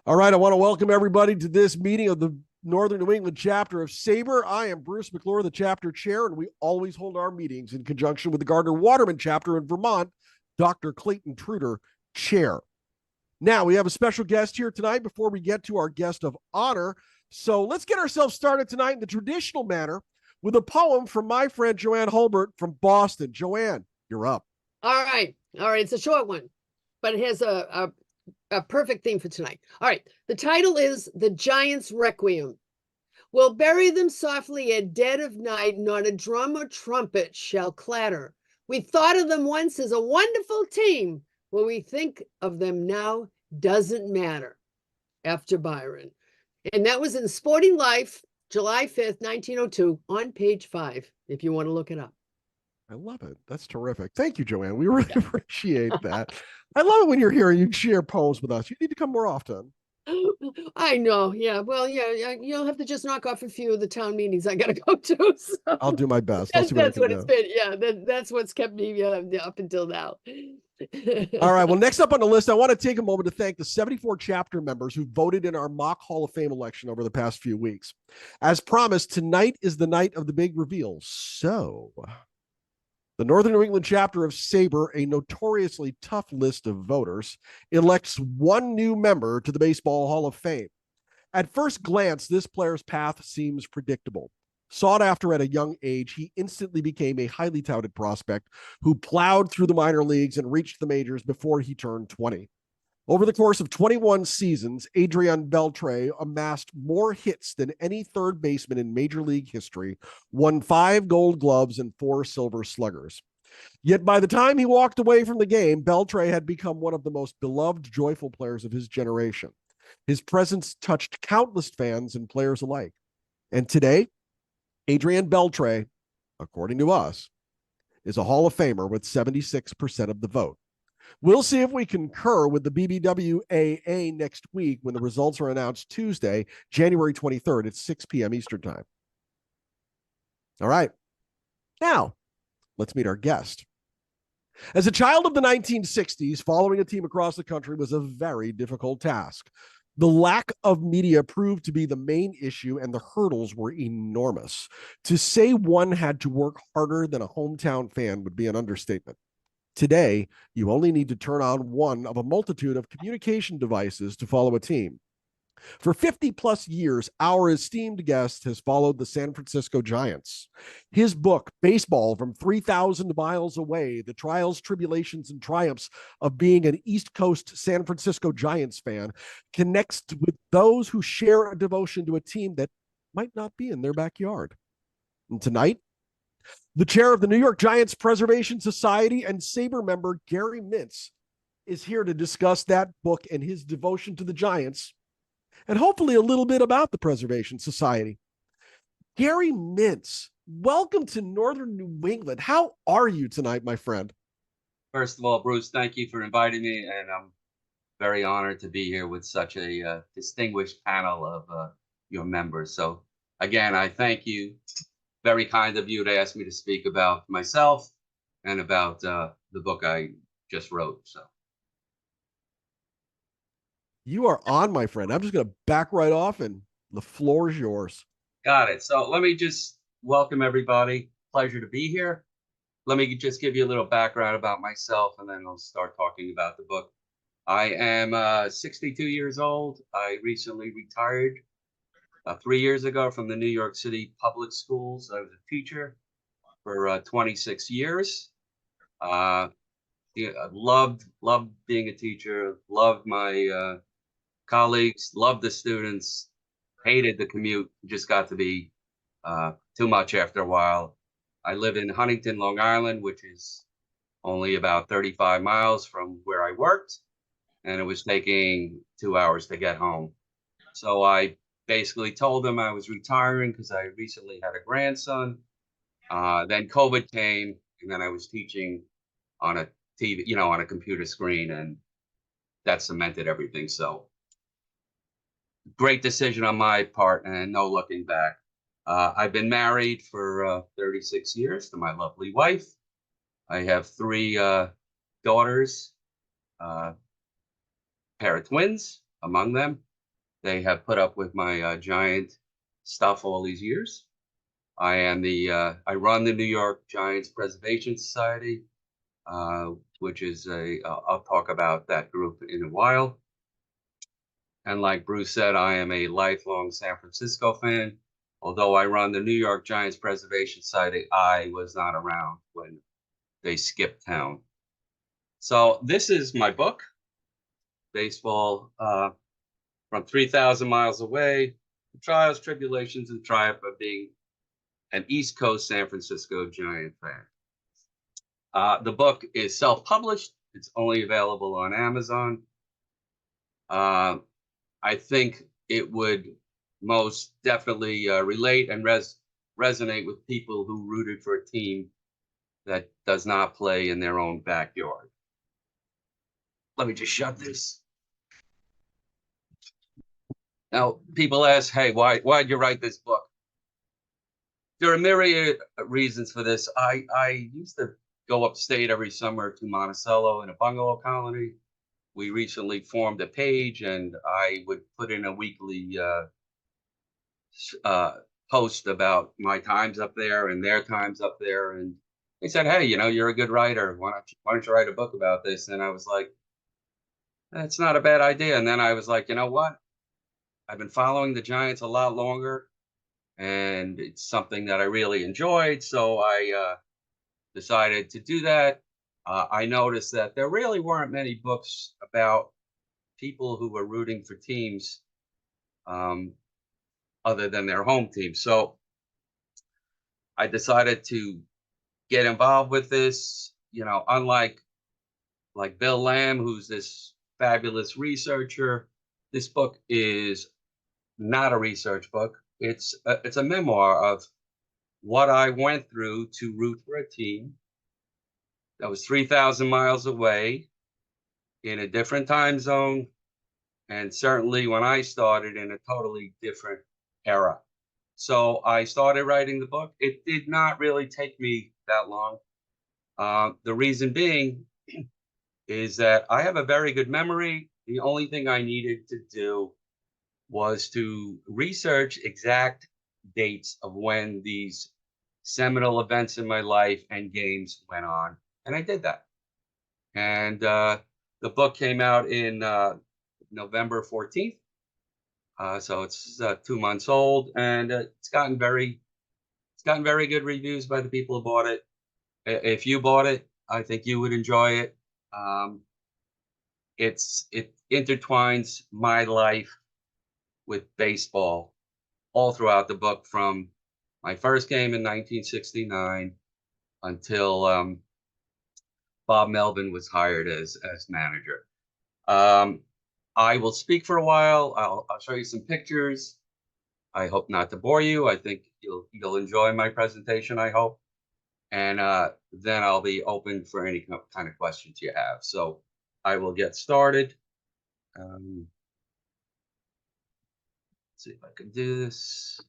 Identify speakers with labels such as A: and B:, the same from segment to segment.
A: All right, I want to welcome everybody to this meeting of the Northern New England chapter of SABR. I am Bruce McClure, the chapter chair, and we always hold our meetings in conjunction with the Gardner-Waterman chapter in Vermont, Dr. Clayton Truder, chair. Now, we have a special guest here tonight before we get to our guest of honor. So let's get ourselves started tonight in the traditional manner with a poem from my friend Joanne Hulbert from Boston. Joanne, you're up.
B: All right. It's a short one, but it has a perfect theme for tonight. All right. The title is The Giants' Requiem. We'll bury them softly at dead of night, not a drum or trumpet shall clatter. We thought of them once as a wonderful team. What we think of them now doesn't matter. After Byron. And that was in Sporting Life, July 5th, 1902, on page 5, if you want to look it up.
A: I love it. That's terrific. Thank you, Joanne. We really appreciate that. I love it when you're here and you share poems with us. You need to come more often.
B: I know. Yeah. Well, yeah. You'll have to just knock off a few of the town meetings I got to go to. So.
A: I'll do my best.
B: That's what it's been. Yeah. That's what's kept me up until now.
A: All right. Well, next up on the list, I want to take a moment to thank the 74 chapter members who voted in our mock Hall of Fame election over the past few weeks. As promised, tonight is the night of the big reveal. So the Northern New England chapter of SABR, a notoriously tough list of voters, elects one new member to the Baseball Hall of Fame. At first glance, this player's path seems predictable. Sought after at a young age, he instantly became a highly touted prospect who plowed through the minor leagues and reached the majors before he turned 20. Over the course of 21 seasons, Adrian Beltre amassed more hits than any third baseman in Major League history, won 5 Gold Gloves and 4 Silver Sluggers. Yet by the time he walked away from the game, Beltre had become one of the most beloved, joyful players of his generation. His presence touched countless fans and players alike. And today, Adrian Beltre, according to us, is a Hall of Famer with 76% of the vote. We'll see if we concur with the BBWAA next week when the results are announced Tuesday, January 23rd at 6 p.m. Eastern Time. All right. Now, let's meet our guest. As a child of the 1960s, following a team across the country was a very difficult task. The lack of media proved to be the main issue, and the hurdles were enormous. To say one had to work harder than a hometown fan would be an understatement. Today, you only need to turn on one of a multitude of communication devices to follow a team. For 50 plus years, our esteemed guest has followed the San Francisco Giants. His book, Baseball from 3,000 Miles Away, The Trials, Tribulations, and Triumphs of Being an East Coast San Francisco Giants Fan, connects with those who share a devotion to a team that might not be in their backyard. And tonight, the chair of the New York Giants Preservation Society and SABR member Gary Mintz is here to discuss that book and his devotion to the Giants, and hopefully a little bit about the Preservation Society. Gary Mintz, welcome to Northern New England. How are you tonight, my friend?
C: First of all, Bruce, thank you for inviting me, and I'm very honored to be here with such a distinguished panel of your members. So again, I thank you. Very kind of you to ask me to speak about myself and about the book I just wrote. So
A: you are on, my friend. I'm just going to back right off, and the floor is yours.
C: Got it. So let me just welcome everybody. Pleasure to be here. Let me just give you a little background about myself, and then I'll start talking about the book. I am 62 years old. I recently retired 3 years ago from the New York City public schools. I was a teacher for 26 years. Loved being a teacher, loved my colleagues, loved the students, hated the commute. Just got to be too much after a while. I live in Huntington, Long Island, which is only about 35 miles from where I worked, and it was taking 2 hours to get home. So I basically told them I was retiring because I recently had a grandson. Then COVID came, and then I was teaching on a TV, on a computer screen, and that cemented everything. So great decision on my part, and no looking back. I've been married for 36 years to my lovely wife. I have 3 daughters, pair of twins among them. they have put up with my Giant stuff all these years. I am I run the New York Giants Preservation Society, which is I'll talk about that group in a while. And like Bruce said, I am a lifelong San Francisco fan. Although I run the New York Giants Preservation Society, I was not around when they skipped town. So this is my book, Baseball from 3,000 Miles Away, The Trials, Tribulations, and Triumph of Being an East Coast San Francisco Giant fan. The book is self-published. It's only available on Amazon. I think it would most definitely relate and resonate with people who rooted for a team that does not play in their own backyard. Let me just shut this. Now, people ask, hey, why'd you write this book? There are myriad reasons for this. I used to go upstate every summer to Monticello in a bungalow colony. We recently formed a page, and I would put in a weekly post about my times up there and their times up there. And they said, hey, you're a good writer. Why don't you write a book about this? And I was like, that's not a bad idea. And then I was like, you know what? I've been following the Giants a lot longer, and it's something that I really enjoyed. So I decided to do that. I noticed that there really weren't many books about people who were rooting for teams other than their home team. So I decided to get involved with this. Unlike Bill Lamb, who's this fabulous researcher, this book is not a research book. It's a memoir of what I went through to root for a team that was 3,000 miles away in a different time zone, and certainly when I started in a totally different era. So I started writing the book. It did not really take me that long. The reason being is that I have a very good memory. The only thing I needed to do was to research exact dates of when these seminal events in my life and games went on. And I did that. And the book came out in November 14th. So it's 2 months old, and it's gotten very good reviews by the people who bought it. If you bought it, I think you would enjoy it. It intertwines my life with baseball all throughout the book, from my first game in 1969 until Bob Melvin was hired as manager. I will speak for a while. I'll show you some pictures. I hope not to bore you. I think you'll enjoy my presentation, I hope. And then I'll be open for any kind of questions you have. So I will get started. Let's see if I can do this.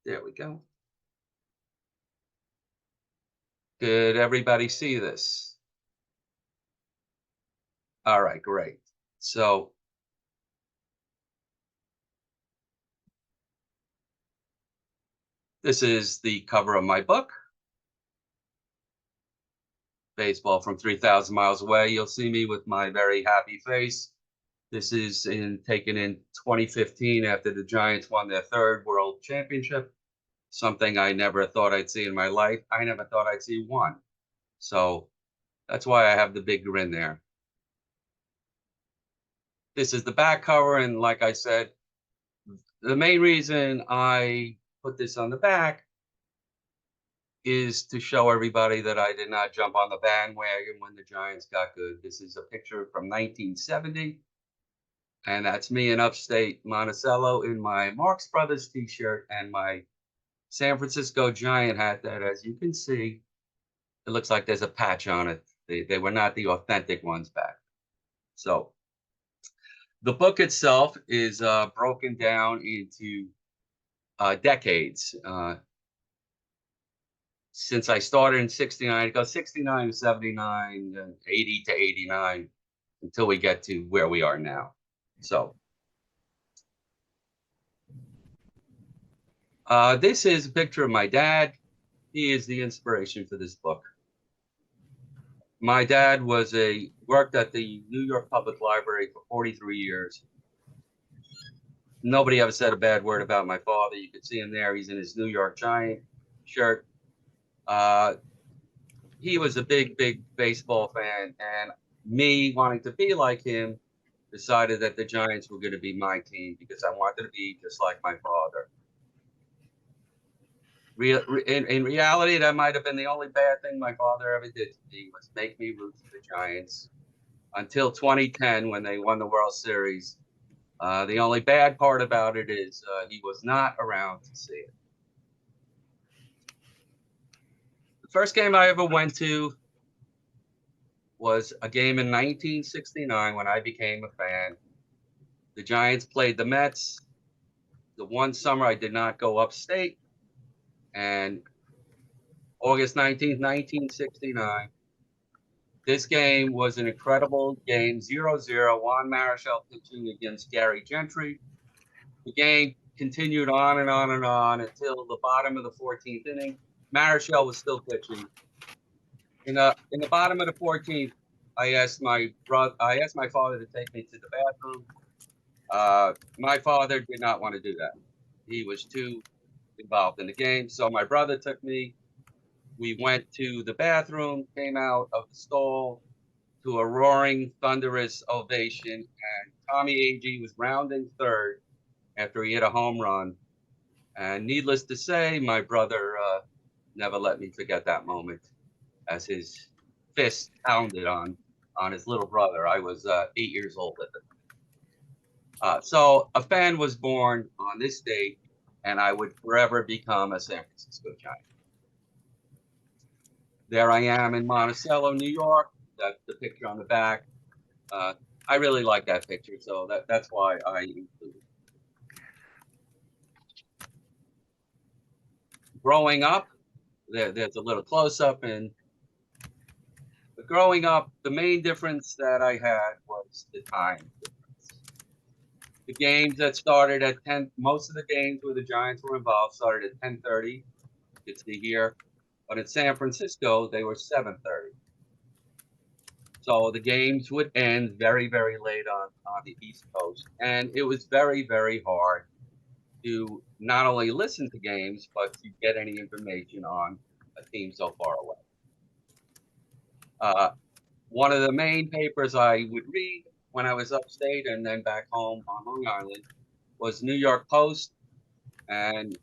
C: There we go. Did everybody see this? All right, great. So this is the cover of my book, Baseball from 3,000 Miles Away. You'll see me with my very happy face. This is taken in 2015 after the Giants won their third World Championship, something I never thought I'd see in my life. I never thought I'd see one. So that's why I have the big grin there. This is the back cover, and like I said, the main reason I put this on the back is to show everybody that I did not jump on the bandwagon when the Giants got good. This is a picture from 1970, and that's me in upstate Monticello in my Marx Brothers t-shirt and my San Francisco Giant hat that, as you can see, it looks like there's a patch on it. They were not the authentic ones back. So the book itself is broken down into decades. Since I started in 69, it goes 69 to 79, and 80 to 89, until we get to where we are now. So this is a picture of my dad. He is the inspiration for this book. My dad worked at the New York Public Library for 43 years. Nobody ever said a bad word about my father. You could see him there. He's in his New York Giant shirt. He was a big, big baseball fan, and me wanting to be like him, decided that the Giants were going to be my team because I wanted to be just like my father. In reality, that might have been the only bad thing my father ever did to me, was make me root for the Giants. Until 2010, when they won the World Series, the only bad part about it is he was not around to see it. The first game I ever went to was a game in 1969 when I became a fan. The Giants played the Mets. The one summer I did not go upstate. And August 19th, 1969, this game was an incredible game, 0-0, Juan Marichal pitching against Gary Gentry. The game continued on and on and on until the bottom of the 14th inning. Marichal was still pitching. In the bottom of the 14th, I asked my father to take me to the bathroom. My father did not want to do that. He was too involved in the game. So my brother took me. We went to the bathroom, came out of the stall to a roaring, thunderous ovation, and Tommy Agee was rounding third after he hit a home run. And needless to say, my brother never let me forget that moment as his fist pounded on his little brother. I was 8 years old at the time. So a fan was born on this date, and I would forever become a San Francisco Giant. There I am in Monticello, New York. That's the picture on the back. I really like that picture, so that's why I included it. Growing up, there's a little close-up, and growing up, the main difference that I had was the time difference. The games that started at 10, most of the games where the Giants were involved started at 10:30. You can see here. But in San Francisco, they were 7:30. So the games would end very, very late on the East Coast. And it was very, very hard to not only listen to games, but to get any information on a team so far away. One of the main papers I would read when I was upstate and then back home on Long Island was New York Post. And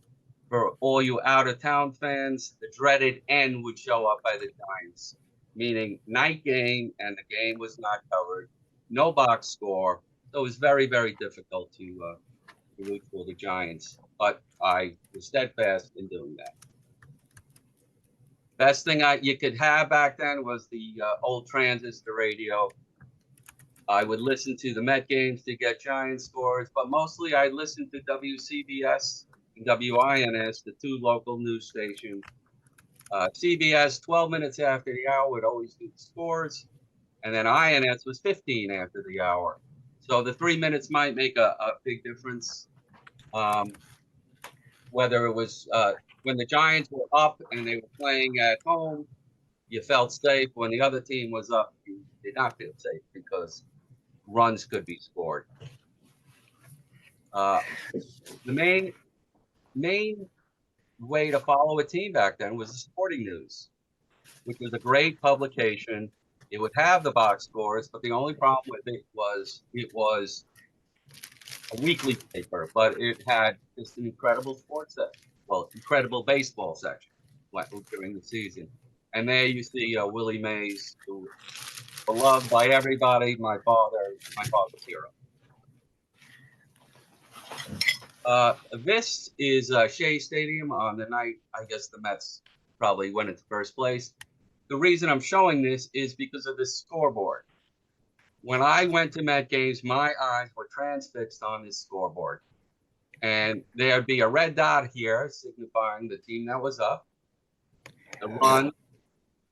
C: for all you out-of-town fans, the dreaded N would show up by the Giants, meaning night game, and the game was not covered, no box score. So it was very, very difficult to root for the Giants. But I was steadfast in doing that. Best thing you could have back then was the old transistor radio. I would listen to the Met games to get Giant scores, but mostly I listened to WCBS and WINS, the two local news stations. CBS, 12 minutes after the hour, would always do the scores, and then INS was 15 after the hour. So the 3 minutes might make a big difference. Whether it was when the Giants were up and they were playing at home, you felt safe. When the other team was up, you did not feel safe because runs could be scored. The main way to follow a team back then was the Sporting News, which was a great publication. It would have the box scores, but the only problem with it was a weekly paper, but it had just an incredible incredible baseball section during the season. And there you see Willie Mays, who beloved by everybody, my father's hero. This is Shea Stadium on the night, I guess the Mets probably went into first place. The reason I'm showing this is because of this scoreboard. When I went to Met games, my eyes were transfixed on this scoreboard. And there'd be a red dot here signifying the team that was up, the run,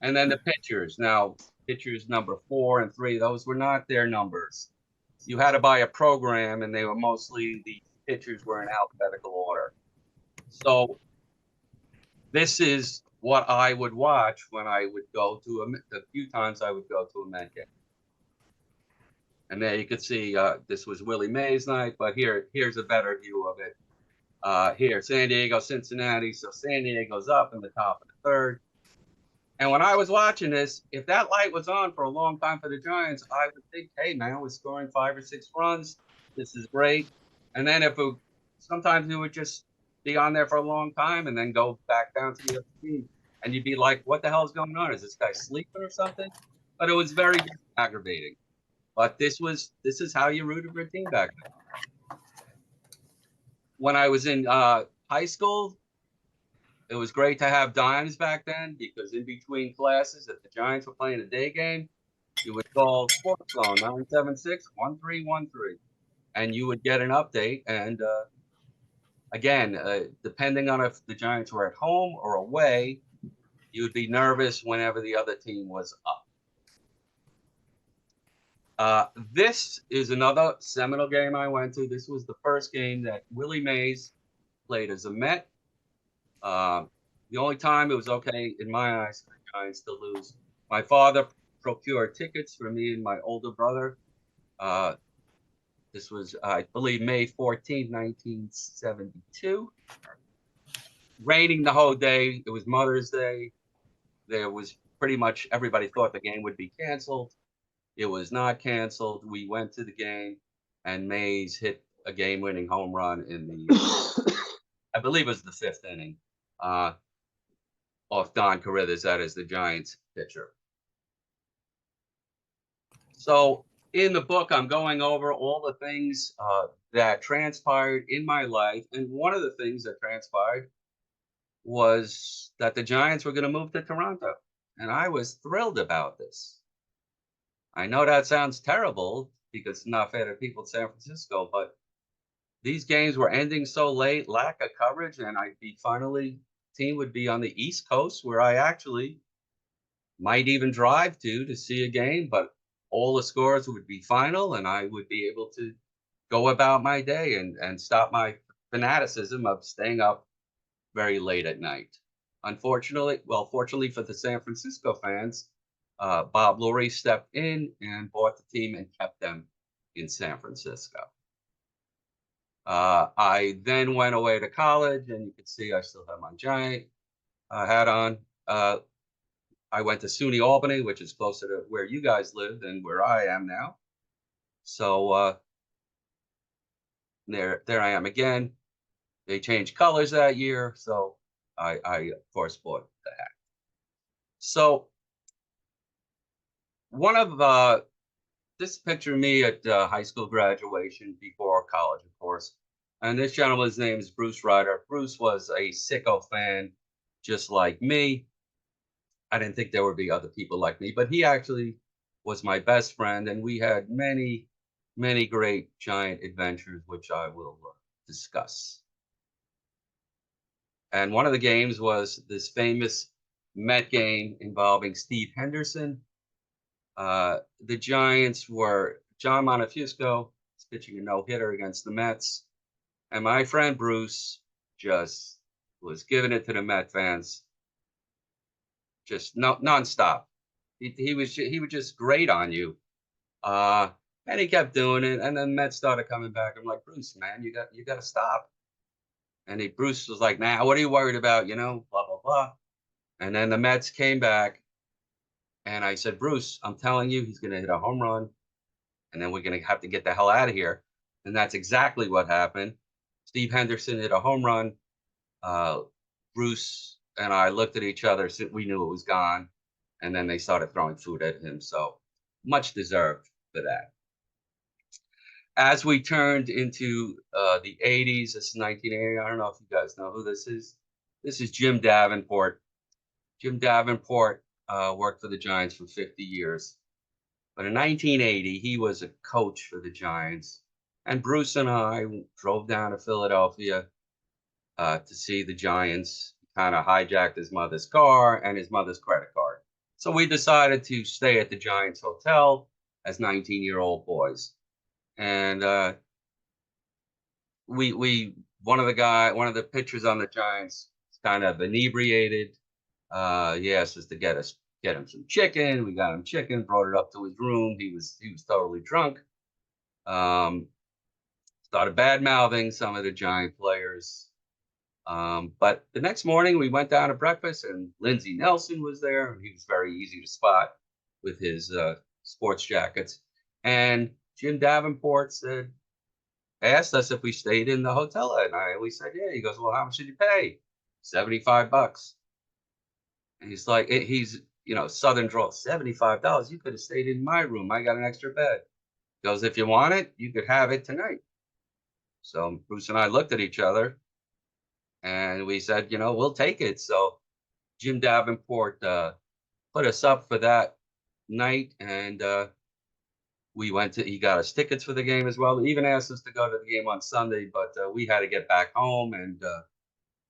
C: and then the pitchers. Now, pitchers number 4 and 3, those were not their numbers. You had to buy a program, and they were mostly, the pitchers were in alphabetical order. So this is what I would watch when I would go to a few times I would go to a Met game. And there you could see this was Willie Mays night, but here's a better view of it. Here, San Diego, Cincinnati. So San Diego's up in the top of the 3rd. And when I was watching this, if that light was on for a long time for the Giants, I would think, hey, man, we're scoring 5 or 6 runs. This is great. And then sometimes it would just be on there for a long time and then go back down to the other team. And you'd be like, what the hell is going on? Is this guy sleeping or something? But it was very aggravating. But this is how you rooted for a team back then. When I was in high school, it was great to have dimes back then, because in between classes, if the Giants were playing a day game, you would call Sports Zone 976-1313, and you would get an update. And again, depending on if the Giants were at home or away, you would be nervous whenever the other team was up. This is another seminal game I went to. This was the first game that Willie Mays played as a Met. The only time it was okay, in my eyes, for the Giants to lose. My father procured tickets for me and my older brother. This was, I believe, May 14, 1972. Raining the whole day. It was Mother's Day. There was pretty much, everybody thought the game would be canceled. It was not canceled. We went to the game, and Mays hit a game-winning home run in the, I believe it was the 5th inning, off Don Carruthers, that is the Giants pitcher. So in the book, I'm going over all the things that transpired in my life. And one of the things that transpired was that the Giants were going to move to Toronto. And I was thrilled about this. I know that sounds terrible because it's not fair to people in San Francisco, but these games were ending so late, lack of coverage, and team would be on the East Coast, where I actually might even drive to see a game, but all the scores would be final, and I would be able to go about my day and stop my fanaticism of staying up very late at night. Fortunately for the San Francisco fans, Bob Lurie stepped in and bought the team and kept them in San Francisco. I then went away to college, and you can see I still have my Giant hat on. I went to SUNY Albany, which is closer to where you guys live than where I am now. So there I am again. They changed colors that year, so I of course bought the hat. So one of this picture of me at high school graduation before college, of course. And this gentleman's name is Bruce Ryder. Bruce was a sicko fan, just like me. I didn't think there would be other people like me, but he actually was my best friend, and we had many, many great Giant adventures, which I will discuss. And one of the games was this famous Met game involving Steve Henderson. The Giants were John Montefusco pitching a no-hitter against the Mets. And my friend Bruce just was giving it to the Met fans, just nonstop. He would just grate on you. And he kept doing it. And then Mets started coming back. I'm like, Bruce, man, you got to stop. And Bruce was like, nah, what are you worried about? Blah, blah, blah. And then the Mets came back. And I said, Bruce, I'm telling you, he's going to hit a home run. And then we're going to have to get the hell out of here. And that's exactly what happened. Steve Henderson hit a home run. Bruce and I looked at each other. We knew it was gone. And then they started throwing food at him. So much deserved for that. As we turned into the 80s, this is 1980. I don't know if you guys know who this is. This is Jim Davenport. Jim Davenport worked for the Giants for 50 years. But in 1980, he was a coach for the Giants. And Bruce and I drove down to Philadelphia to see the Giants. He kind of hijacked his mother's car and his mother's credit card. So we decided to stay at the Giants Hotel as 19-year-old boys. And one of the pitchers on the Giants kind of inebriated. He asked us to get him some chicken. We got him chicken, brought it up to his room. He was totally drunk. Started bad mouthing some of the Giant players. But the next morning we went down to breakfast, and Lindsey Nelson was there. He was very easy to spot with his sports jackets. And Jim Davenport asked us if we stayed in the hotel that night. We said, yeah. He goes, well, how much did you pay? $75. And he's like, Southern drawl, $75. You could have stayed in my room. I got an extra bed. He goes, if you want it, you could have it tonight. So Bruce and I looked at each other and we said, we'll take it. So Jim Davenport put us up for that night, and he got us tickets for the game as well. He even asked us to go to the game on Sunday, but we had to get back home, and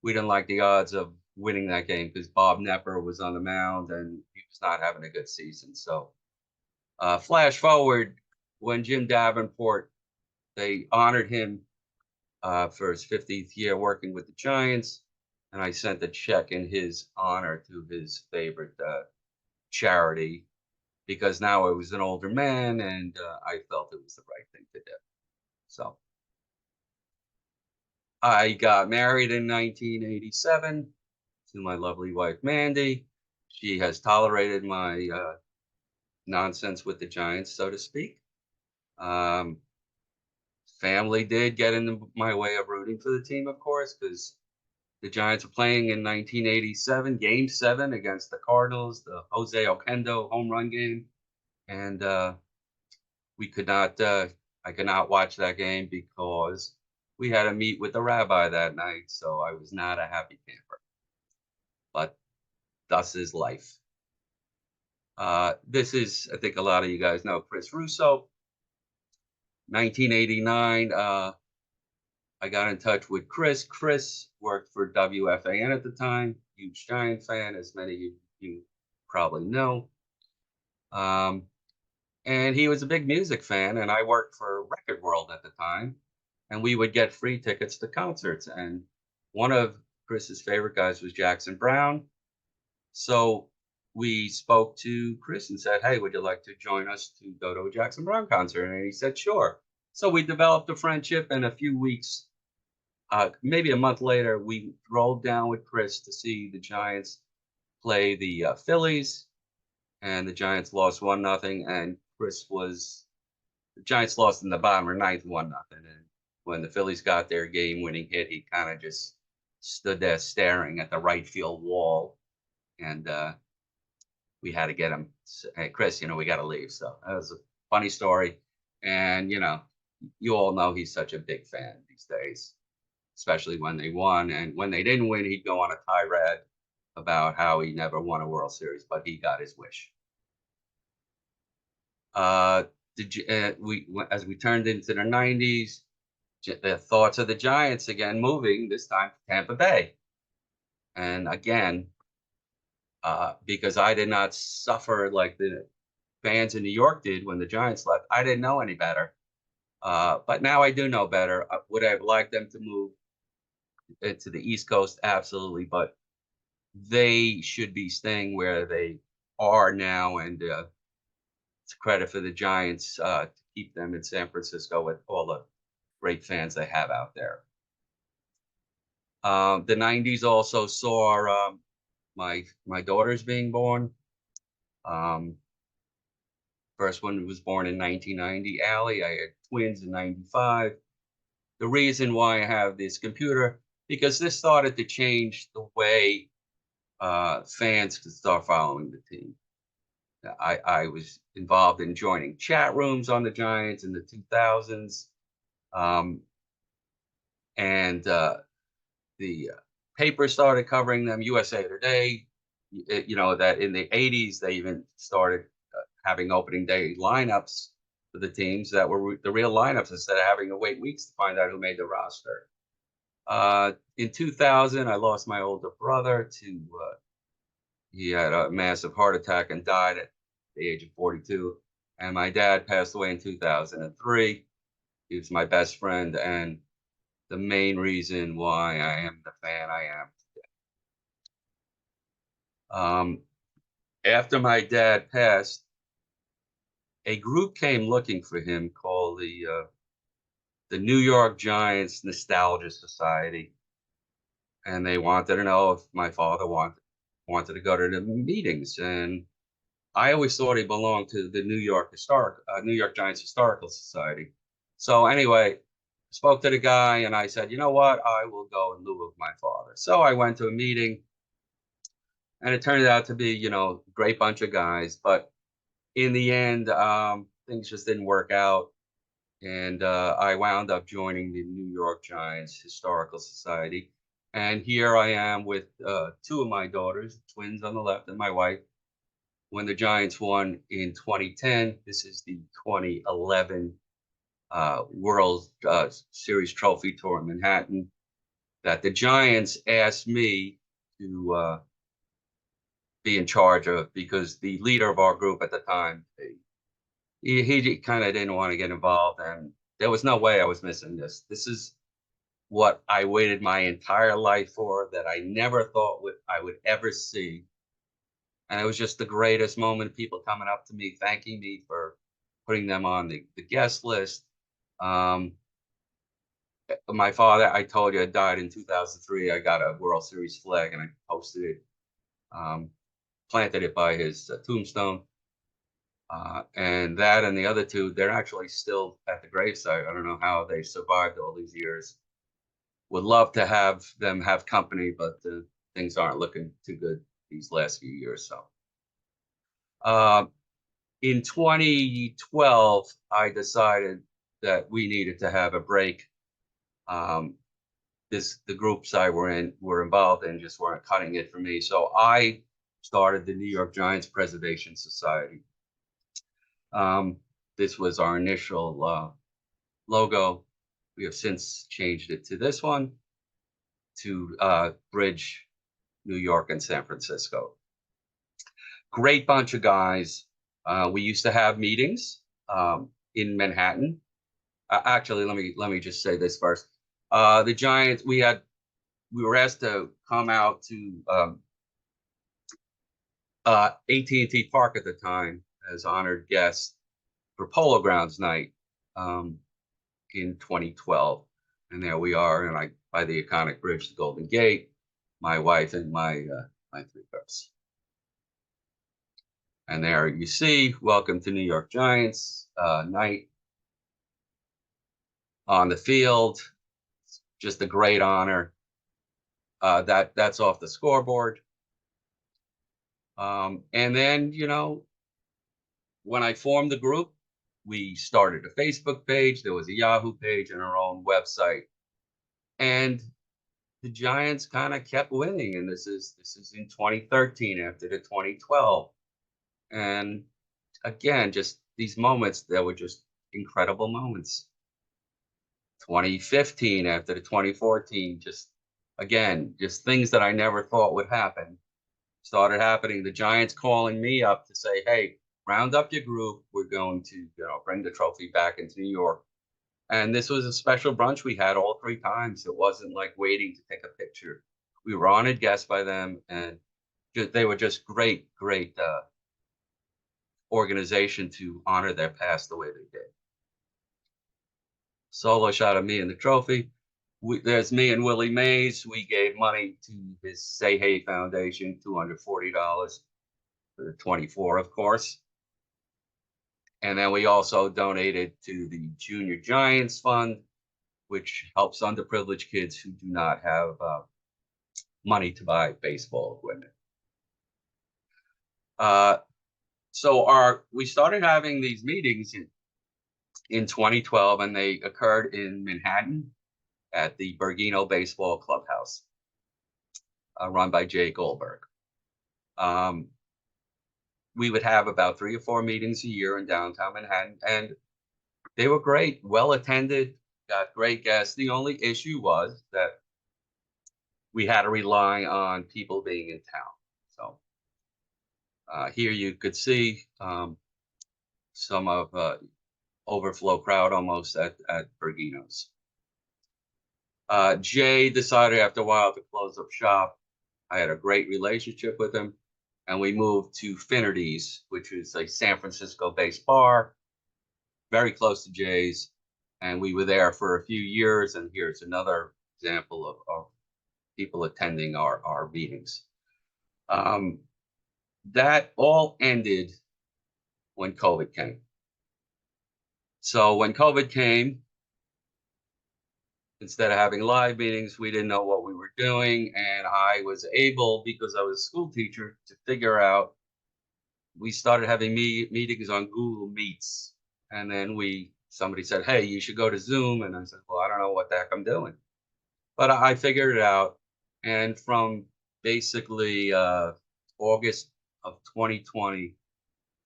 C: we didn't like the odds of winning that game because Bob Nepper was on the mound and he was not having a good season. So flash forward, when Jim Davenport, they honored him for his 50th year working with the Giants, and I sent a check in his honor to his favorite charity, because now I was an older man and I felt it was the right thing to do. So I got married in 1987 to my lovely wife, Mandy. She has tolerated my nonsense with the Giants, so to speak. Family did get in my way of rooting for the team, of course, because the Giants were playing in 1987, Game 7 against the Cardinals, the Jose Oquendo home run game. And I could not watch that game because we had to meet with the rabbi that night. So I was not a happy camper. But thus is life. This is, I think a lot of you guys know, Chris Russo. 1989, I got in touch with Chris. Chris worked for WFAN at the time, huge Giant fan, as many of you probably know. And he was a big music fan, and I worked for Record World at the time, and we would get free tickets to concerts. And one of Chris's favorite guys was Jackson Browne. So we spoke to Chris and said, hey, would you like to join us to go to a Jackson Browne concert? And he said, sure. So we developed a friendship, and a few weeks, maybe a month later, we rolled down with Chris to see the Giants play the Phillies, and the Giants lost 1-0. And the Giants lost in the bottom of the ninth, 1-0. And when the Phillies got their game-winning hit, he kind of just stood there staring at the right field wall, and we had to get him. Hey, Chris, we got to leave. So that was a funny story, and you all know he's such a big fan these days, especially when they won. And when they didn't win, he'd go on a tirade about how he never won a World Series, but he got his wish. As we turned into the 90s, the thoughts of the Giants again moving, this time to Tampa Bay. And again, because I did not suffer like the fans in New York did when the Giants left, I didn't know any better. But now I do know better. Would I have liked them to move to the East Coast? Absolutely. But they should be staying where they are now. And it's a credit for the Giants to keep them in San Francisco with all the great fans they have out there. The 90s also saw my daughters being born. First one was born in 1990, Allie. I had twins in 95. The reason why I have this computer, because this started to change the way fans could start following the team. I was involved in joining chat rooms on the Giants in the 2000s. And the paper started covering them, USA Today. That in the 80s, they even started having opening day lineups for the teams that were the real lineups instead of having to wait weeks to find out who made the roster. In 2000, I lost my older brother to He had a massive heart attack and died at the age of 42. And my dad passed away in 2003. He was my best friend and the main reason why I am the fan I am. After my dad passed, a group came looking for him called the New York Giants Nostalgia Society, and they wanted to know if my father wanted to go to the meetings. And I always thought he belonged to the New York Giants Historical Society. So anyway, I spoke to the guy and I said, you know what, I will go in lieu of my father. So I went to a meeting, and it turned out to be, you know, a great bunch of guys, but in the end, things just didn't work out. And I wound up joining the New York Giants Historical Society. And here I am with two of my daughters, twins on the left, and my wife. When the Giants won in 2010, this is the 2011 World Series Trophy Tour in Manhattan, that the Giants asked me to be in charge of, because the leader of our group at the time, he kind of didn't want to get involved, and there was no way I was missing this. This is what I waited my entire life for, that I never thought I would ever see. And it was just the greatest moment, people coming up to me, thanking me for putting them on the guest list. My father, I told you, died in 2003. I got a World Series flag and I posted it, planted it by his tombstone. And that and the other two, they're actually still at the gravesite. I don't know how they survived all these years. Would love to have them have company, but things aren't looking too good these last few years. So in 2012, I decided that we needed to have a break. The groups I were involved in just weren't cutting it for me. So I started the New York Giants Preservation Society. This was our initial logo. We have since changed it to this one, to bridge New York and San Francisco. Great bunch of guys. We used to have meetings in Manhattan. Actually, let me just say this first. The Giants, we were asked to come out to AT&T Park at the time as honored guests for Polo Grounds Night in 2012. And there we are, and by the iconic bridge, the Golden Gate, my wife and my three girls. And there you see, welcome to New York Giants night on the field. Just a great honor. That's off the scoreboard. And then, you know, when I formed the group, we started a Facebook page. There was a Yahoo page and our own website. And the Giants kind of kept winning. And this is in 2013 after the 2012. And again, just these moments that were just incredible moments. 2015 after the 2014, just again, just things that I never thought would happen started happening. The Giants calling me up to say, hey, round up your group. We're going to, you know, bring the trophy back into New York. And this was a special brunch we had all three times. It wasn't like waiting to take a picture. We were honored guests by them, and they were just great organization to honor their past the way they did. Solo shot of me and the trophy. There's me and Willie Mays. We gave money to his Say Hey Foundation, $240 for the 24, of course. And then we also donated to the Junior Giants Fund, which helps underprivileged kids who do not have money to buy baseball equipment. So we started having these meetings in 2012, and they occurred in Manhattan at the Bergino Baseball Clubhouse, run by Jay Goldberg. We would have about 3 or 4 meetings a year in downtown Manhattan, and they were great, well attended, got great guests. The only issue was that we had to rely on people being in town. So Here you could see some of overflow crowd almost at Bergino's. Jay decided after a while to close up shop. I had a great relationship with him, and we moved to Finnerty's, which is a San Francisco-based bar, very close to Jay's, and we were there for a few years. And here's another example of people attending our meetings. That all ended when COVID came. So when COVID came, instead of having live meetings, we didn't know what we were doing. And I was able, because I was a school teacher, to figure out, we started having meetings on Google Meets. And then somebody said, hey, you should go to Zoom. And I said, well, I don't know what the heck I'm doing. But I figured it out. And from basically August of 2020,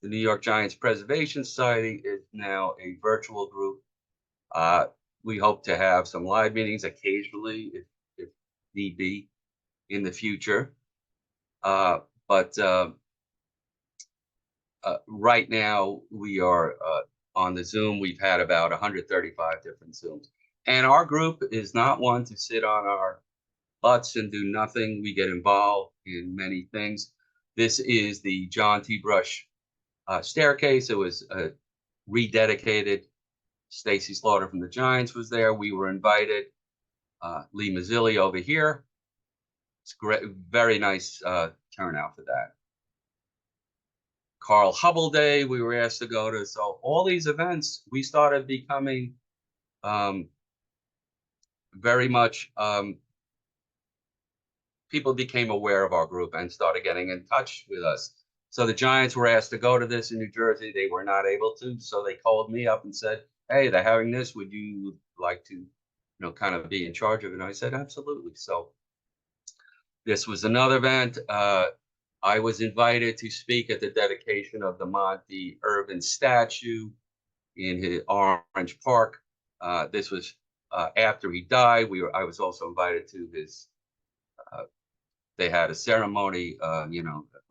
C: the New York Giants Preservation Society is now a virtual group. We hope to have some live meetings occasionally, if need be, in the future. But right now, we are on the Zoom. We've had about 135 different Zooms. And our group is not one to sit on our butts and do nothing. We get involved in many things. This is the John T. Brush staircase. It was rededicated. Stacy Slaughter from the Giants was there. We were invited. Lee Mazzilli over here. It's great, very nice turnout for that. Carl Hubble Day, we were asked to go to. So all these events, we started becoming very much, people became aware of our group and started getting in touch with us. So the Giants were asked to go to this in New Jersey. They were not able to. So they called me up and said, hey, they're having this. Would you like to, kind of be in charge of it? And I said, absolutely. So this was another event. I was invited to speak at the dedication of the Monty Irvin statue in his Orange Park. This was after he died. I was also invited to his, they had a ceremony,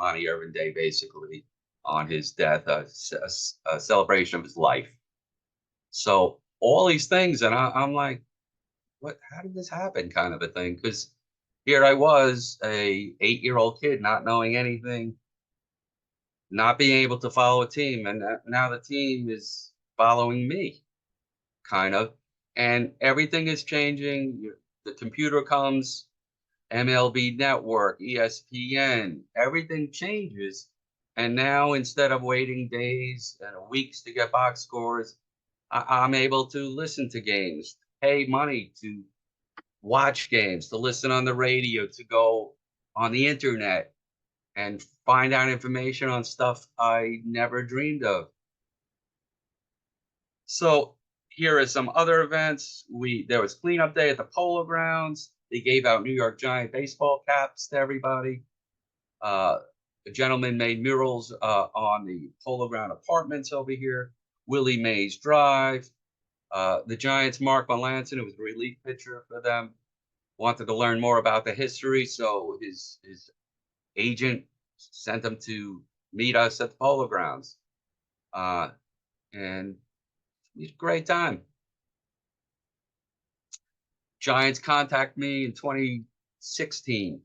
C: Monty Irvin Day, basically, on his death, a celebration of his life. So all these things, and I'm like, how did this happen, kind of a thing? Because here I was, a 8-year-old kid, not knowing anything, not being able to follow a team, and now the team is following me, kind of, and everything is changing. The computer comes, MLB Network, ESPN, everything changes, and now instead of waiting days and weeks to get box scores, I'm able to listen to games, pay money to watch games, to listen on the radio, to go on the internet and find out information on stuff I never dreamed of. So here are some other events. There was cleanup day at the Polo Grounds. They gave out New York Giant baseball caps to everybody. A gentleman made murals on the Polo Ground apartments over here. Willie Mays Drive. The Giants' Mark Melanson, it was a relief pitcher for them, wanted to learn more about the history, so his agent sent him to meet us at the Polo Grounds. And it was a great time. Giants contacted me in 2016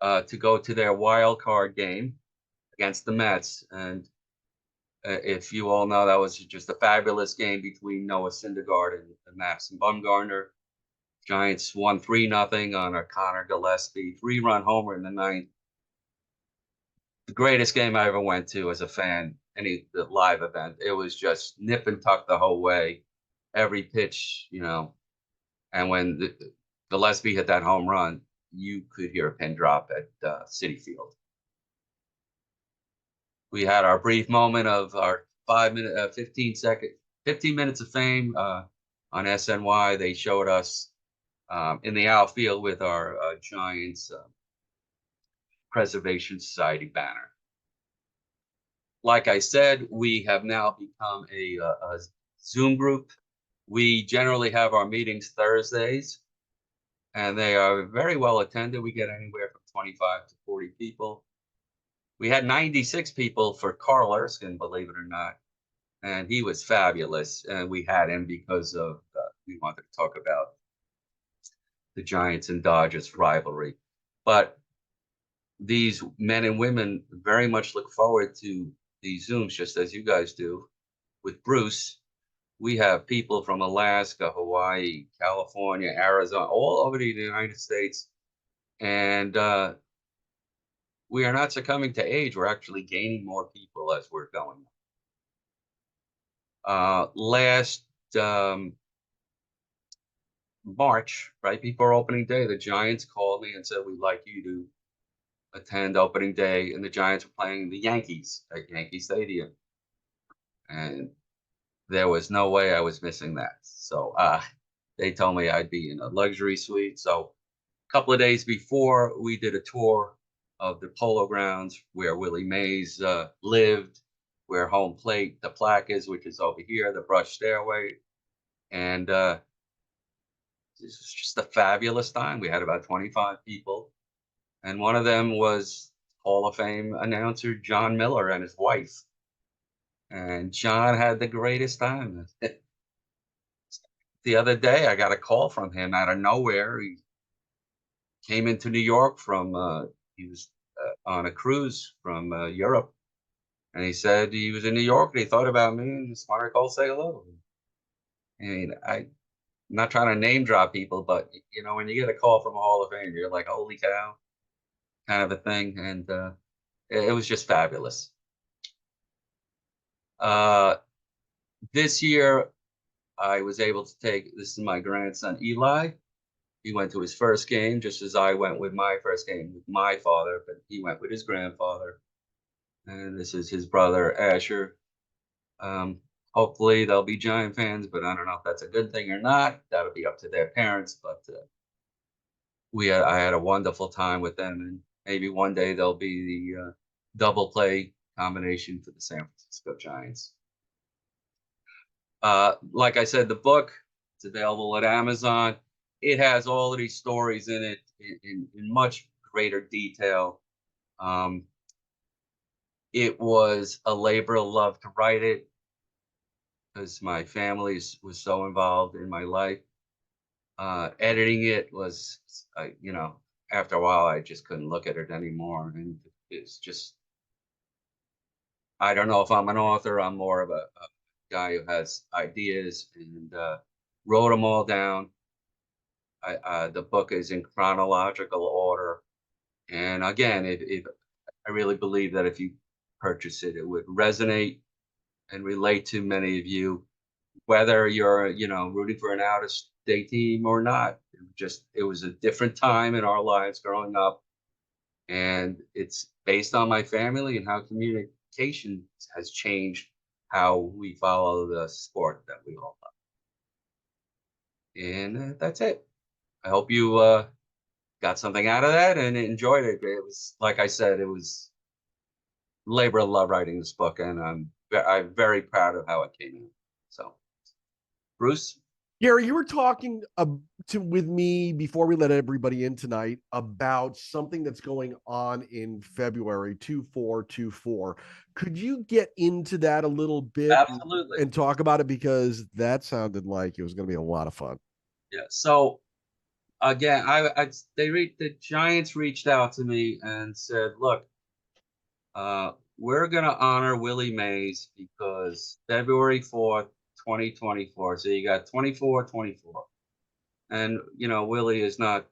C: to go to their wild card game against the Mets. And if you all know, that was just a fabulous game between Noah Syndergaard and Madison Bumgarner. Giants won 3-0 on a Connor Gillespie 3-run homer in the 9th. The greatest game I ever went to as a fan, the live event. It was just nip and tuck the whole way, every pitch, And when Gillespie hit that home run, you could hear a pin drop at Citi Field. We had our brief moment of our 15 minutes of fame on SNY. They showed us in the outfield with our Giants Preservation Society banner. Like I said, we have now become a Zoom group. We generally have our meetings Thursdays, and they are very well attended. We get anywhere from 25 to 40 people. We had 96 people for Carl Erskine, believe it or not, and he was fabulous. And we had him because of we wanted to talk about the Giants and Dodgers rivalry. But these men and women very much look forward to these Zooms, just as you guys do with Bruce. We have people from Alaska, Hawaii, California, Arizona, all over the United States. And we are not succumbing to age. We're actually gaining more people as we're going. Last March, right before opening day, the Giants called me and said, we'd like you to attend opening day. And the Giants were playing the Yankees at Yankee Stadium. And there was no way I was missing that. So they told me I'd be in a luxury suite. So a couple of days before, we did a tour of the Polo Grounds where Willie Mays lived, where home plate, the plaque is, which is over here, the brush stairway. And this was just a fabulous time. We had about 25 people. And one of them was Hall of Fame announcer John Miller and his wife. And John had the greatest time. The other day, I got a call from him out of nowhere. He came into New York from, he was on a cruise from Europe. And he said he was in New York and he thought about me and just wanted to call say hello. I mean, I'm not trying to name drop people, but you know, when you get a call from a Hall of Fame, you're like, holy cow, kind of a thing. And it was just fabulous. This year, I was able to take, this is my grandson, Eli. He went to his first game, just as I went with my first game with my father, but he went with his grandfather. And this is his brother, Asher. Hopefully they'll be Giant fans, but I don't know if that's a good thing or not. That'll be up to their parents. But I had a wonderful time with them, and maybe one day they'll be the double play combination for the San Francisco Giants. Like I said, the book, it's available at Amazon. It has all of these stories in it in much greater detail. It was a labor of love to write it because my family was so involved in my life. Editing it was, you know, after a while, I just couldn't look at it anymore. And it's just, I don't know if I'm an author. I'm more of a guy who has ideas and wrote them all down. The book is in chronological order. And again, I really believe that if you purchase it, it would resonate and relate to many of you, whether you're, you know, rooting for an out-of-state team or not. It was a different time in our lives growing up. And it's based on my family and how communication has changed how we follow the sport that we all love. And that's it. I hope you got something out of that and enjoyed it. It was, like I said, it was labor of love writing this book, and I'm very proud of how it came out. So, Bruce?
A: Gary, you were talking with me before we let everybody in tonight about something that's going on in February, 2424. Could you get into that a little bit?
C: Absolutely.
A: And talk about it, because that sounded like it was going to be a lot of fun.
C: Yeah. So again, the Giants reached out to me and said, look, we're going to honor Willie Mays because February 4th, 2024. So you got 24. And, you know, Willie is not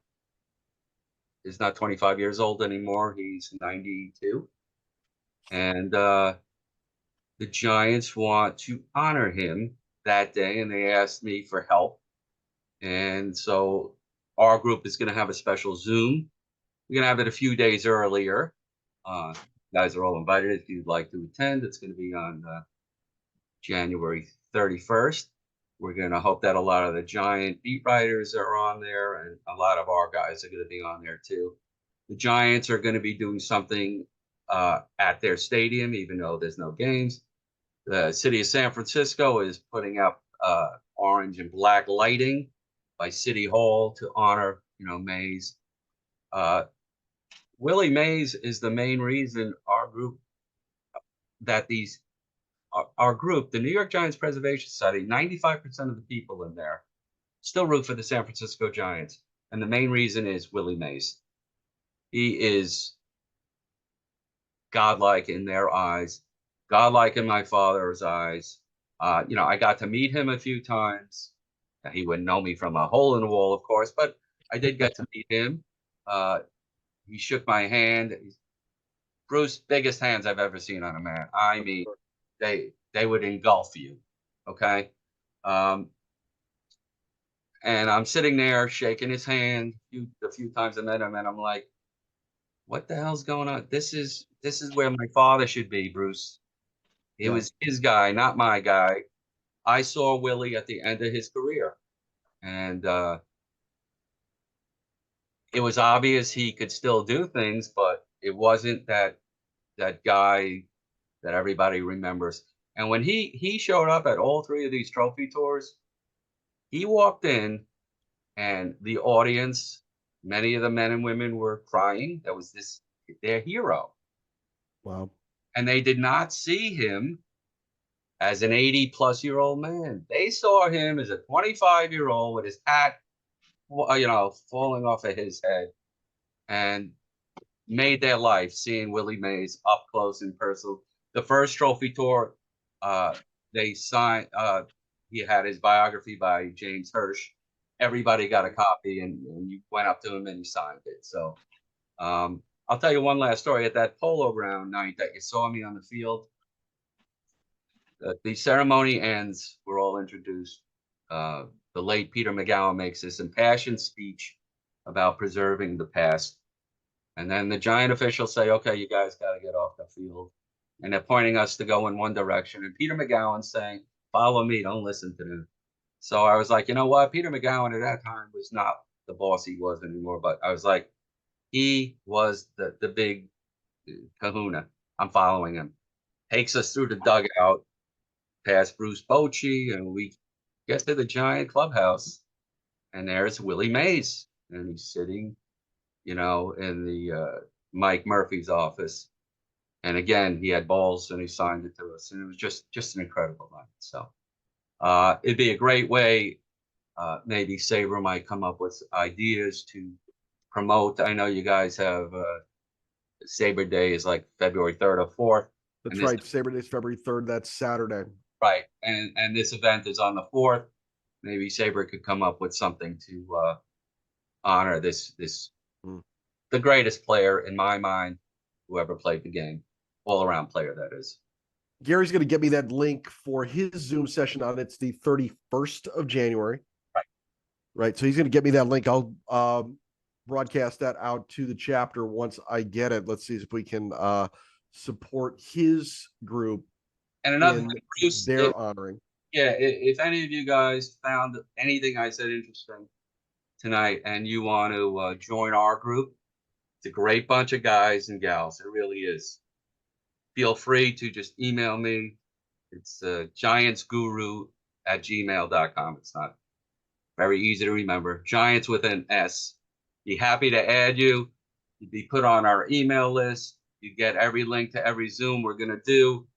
C: 25 years old anymore. He's 92. And the Giants want to honor him that day. And they asked me for help. And so our group is going to have a special Zoom. We're going to have it a few days earlier. You guys are all invited if you'd like to attend. It's going to be on January 31st. We're going to hope that a lot of the Giant beat writers are on there, and a lot of our guys are going to be on there too. The Giants are going to be doing something at their stadium, even though there's no games. The city of San Francisco is putting up orange and black lighting by City Hall to honor, you know, Mays. Willie Mays is the main reason our group, our group, the New York Giants Preservation Society, 95% of the people in there still root for the San Francisco Giants. And the main reason is Willie Mays. He is godlike in their eyes, godlike in my father's eyes. I got to meet him a few times. He wouldn't know me from a hole in the wall, of course, but I did get to meet him. He shook my hand. Bruce, biggest hands I've ever seen on a man. I mean, they would engulf you. Okay. And I'm sitting there shaking his hand a few times I met him, and I'm like, what the hell's going on? This is where my father should be, Bruce. It was his guy, not my guy. I saw Willie at the end of his career, and it was obvious he could still do things, but it wasn't that guy that everybody remembers. And when he showed up at all three of these trophy tours, he walked in, and the audience, many of the men and women were crying. That was their hero.
A: Wow.
C: And they did not see him as an 80-plus-year-old man. They saw him as a 25-year-old with his hat, falling off of his head, and made their life seeing Willie Mays up close and personal. The first trophy tour, they signed. He had his biography by James Hirsch. Everybody got a copy, and you went up to him and he signed it. So I'll tell you one last story. At that Polo Ground night that you saw me on the field, the ceremony ends. We're all introduced. The late Peter McGowan makes this impassioned speech about preserving the past. And then the Giant officials say, okay, you guys got to get off the field. And they're pointing us to go in one direction. And Peter McGowan's saying, follow me, don't listen to them. So I was like, you know what? Peter McGowan at that time was not the boss he was anymore. But I was like, he was the big kahuna. I'm following him. Takes us through the dugout, past Bruce Bochy, and we get to the Giant clubhouse. And there's Willie Mays. And he's sitting, in the Mike Murphy's office. And again, he had balls and he signed it to us. And it was just an incredible night. So it'd be a great way. Maybe SABR might come up with ideas to promote. I know you guys have SABR Day is like February 3rd or 4th.
A: That's right. SABR Day is February 3rd. That's Saturday.
C: Right. And this event is on the 4th. Maybe SABR could come up with something to honor this the greatest player in my mind who ever played the game, all-around player, that is.
A: Gary's going to get me that link for his Zoom session on it's the 31st of January. Right. So he's going to get me that link. I'll broadcast that out to the chapter once I get it. Let's see if we can support his group.
C: And another thing, Bruce,
A: they're honoring.
C: Yeah, if any of you guys found anything I said interesting tonight and you want to join our group, it's a great bunch of guys and gals. It really is. Feel free to just email me. It's giantsguru@gmail.com. It's not very easy to remember. Giants with an S. Be happy to add you. You'd be put on our email list. You get every link to every Zoom we're going to do.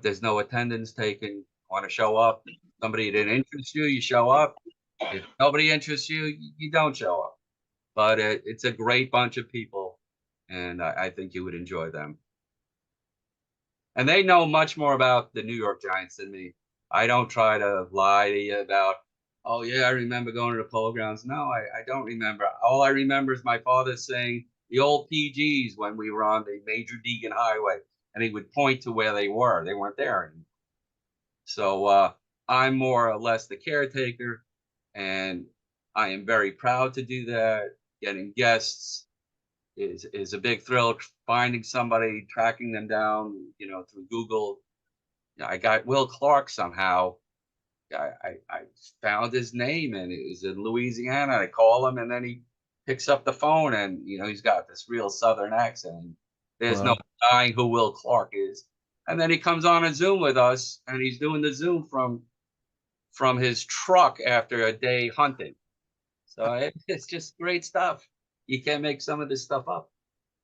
C: There's no attendance taken. Want to show up? Somebody didn't interest you, you show up. If nobody interests you, you don't show up. But it's a great bunch of people, and I think you would enjoy them. And they know much more about the New York Giants than me. I don't try to lie to you about, oh, yeah, I remember going to the Polo Grounds. No, I don't remember. All I remember is my father saying the old PGs when we were on the Major Deegan Highway, and he would point to where they were. They weren't there anymore. So I'm more or less the caretaker, and I am very proud to do that. Getting guests is a big thrill. Finding somebody, tracking them down, through Google. I got Will Clark somehow. I found his name, and it was in Louisiana. I call him, and then he picks up the phone, and he's got this real Southern accent. There's no denying who Will Clark is. And then he comes on a Zoom with us, and he's doing the Zoom from his truck after a day hunting. So it's just great stuff. you can't make some of this stuff up.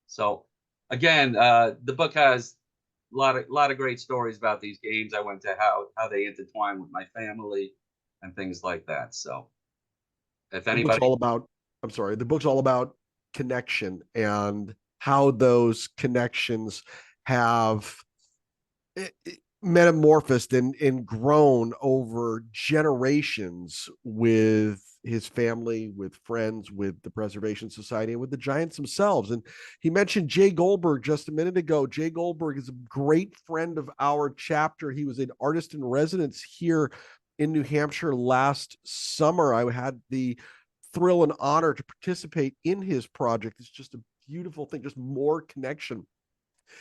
C: So again, the book has a lot of great stories about these games. I went to how they intertwine with my family and things like that. So if
A: The book's
C: anybody,
A: all about, I'm sorry, the book's all about connection and how those connections have metamorphosed and grown over generations with his family, with friends, with the Preservation Society, and with the Giants themselves. And he mentioned Jay Goldberg just a minute ago. Jay Goldberg is a great friend of our chapter. He was an artist in residence here in New Hampshire last summer. I had the thrill and honor to participate in his project. It's just a beautiful thing, just more connection.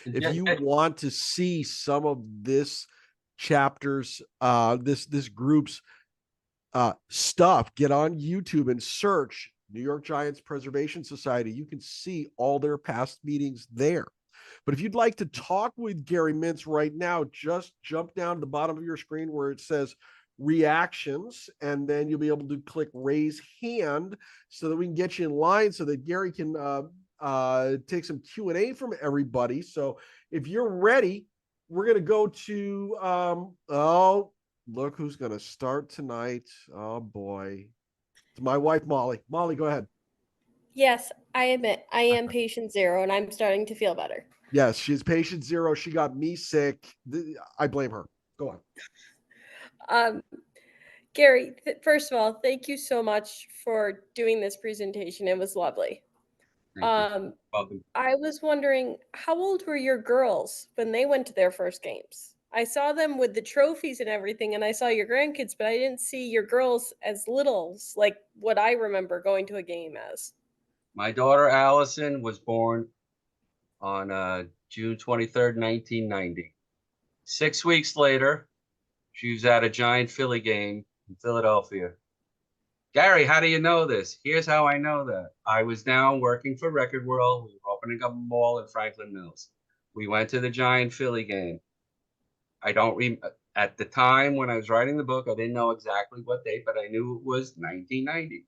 A: If you want to see some of this chapter's this group's stuff, get on YouTube and search New York Giants Preservation Society. You can see all their past meetings there. But if you'd like to talk with Gary Mintz right now, just jump down to the bottom of your screen where it says reactions, and then you'll be able to click raise hand so that we can get you in line so that Gary can take some Q&A from everybody. So if you're ready, we're going to go to, oh, look who's going to start tonight. Oh boy. It's my wife, Molly. Molly, go ahead.
D: Yes, I admit I am patient zero and I'm starting to feel better.
A: Yes, she's patient zero. She got me sick. I blame her. Go on.
D: Gary, first of all, thank you so much for doing this presentation. It was lovely.
C: welcome.
D: I was wondering, how old were your girls when they went to their first games? I saw them with the trophies and everything, and I saw your grandkids, but I didn't see your girls as littles, like what I remember going to a game as.
C: My daughter Allison was born on June 23rd, 1990. 6 weeks later, she was at a Giant Philly game in Philadelphia. Gary, how do you know this? Here's how I know that. I was down working for Record World. We were opening up a mall in Franklin Mills. We went to the Giant Philly game. At the time when I was writing the book, I didn't know exactly what date, but I knew it was 1990.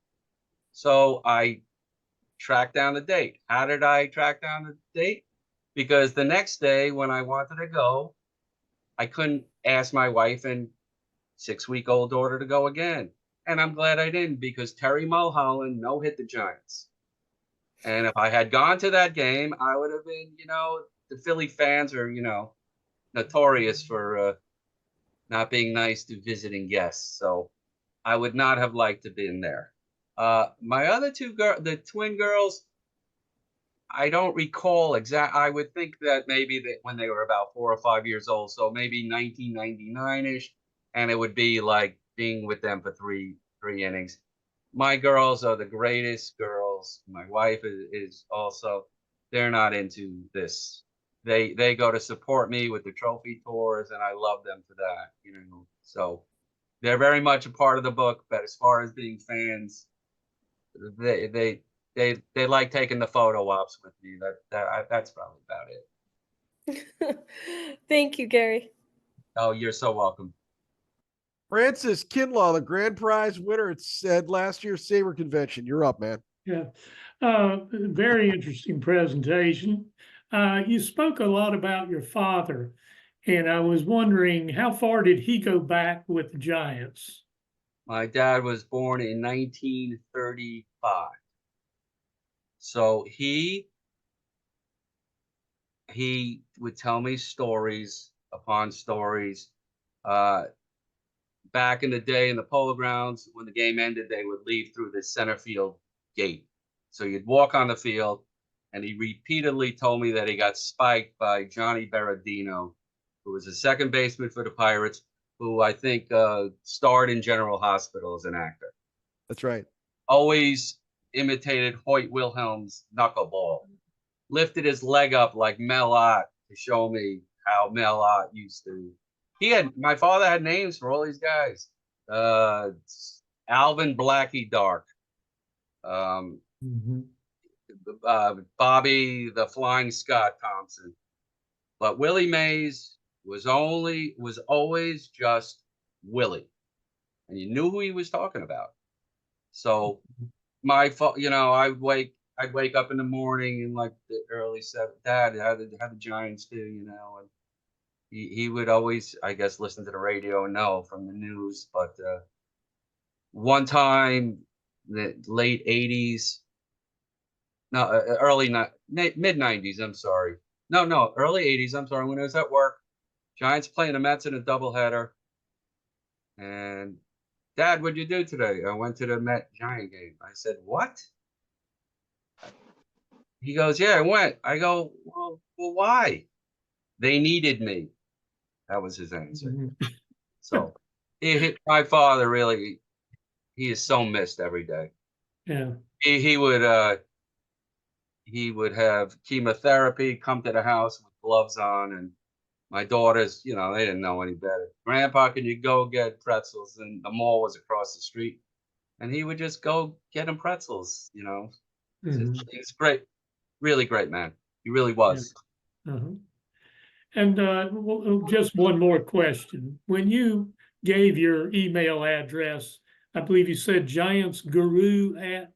C: So I tracked down the date. How did I track down the date? Because the next day when I wanted to go, I couldn't ask my wife and 6-week-old daughter to go again. And I'm glad I didn't, because Terry Mulholland no-hit the Giants. And if I had gone to that game, I would have been, the Philly fans are, notorious for not being nice to visiting guests. So I would not have liked to have been there. My other the twin girls, I don't recall I would think that maybe that when they were about 4 or 5 years old, so maybe 1999-ish, and it would be like being with them for three innings. My girls are the greatest girls. My wife is also. They're not into this. They go to support me with the trophy tours, and I love them for that. So they're very much a part of the book. But as far as being fans, they like taking the photo ops with me. That's probably about
D: it. Thank you, Gary.
C: Oh, you're so welcome.
A: Francis Kinlaw, the grand prize winner at last year's SABR convention. You're up, man.
E: Yeah, very interesting presentation. You spoke a lot about your father, and I was wondering, how far did he go back with the Giants?
C: My dad was born in 1935. So he would tell me stories upon stories. Back in the day in the Polo Grounds, when the game ended, they would leave through the center field gate. So you'd walk on the field, and he repeatedly told me that he got spiked by Johnny Berardino, who was a second baseman for the Pirates, who I think starred in General Hospital as an actor.
A: That's right.
C: Always imitated Hoyt Wilhelm's knuckleball. Lifted his leg up like Mel Ott to show me how Mel Ott used to. My father had names for all these guys. Alvin Blackie Dark. Bobby the Flying Scott Thompson. But Willie Mays was always just Willie. And you knew who he was talking about. So I would wake I'd wake up in the morning in like the early Dad, how the Giants do, and he would always, I guess, listen to the radio and know from the news. But one time, the late 80s, no, mid 90s, I'm sorry. No, early 80s, I'm sorry, when I was at work, Giants playing the Mets in a doubleheader. And Dad, what'd you do today? I went to the Met Giant game. I said, what? He goes, yeah, I went. I go, well, why? They needed me. That was his answer.
E: Mhm.
C: So my father really, he is so missed every day.
E: Yeah.
C: He would have chemotherapy, come to the house with gloves on, and my daughters, they didn't know any better. Grandpa, can you go get pretzels? And the mall was across the street. And he would just go get him pretzels,
E: Mhm.
C: He's great, really great man. He really
E: Yeah.
C: was.
E: Uh-huh. And just one more question. When you gave your email address, I believe you said
C: Gmail.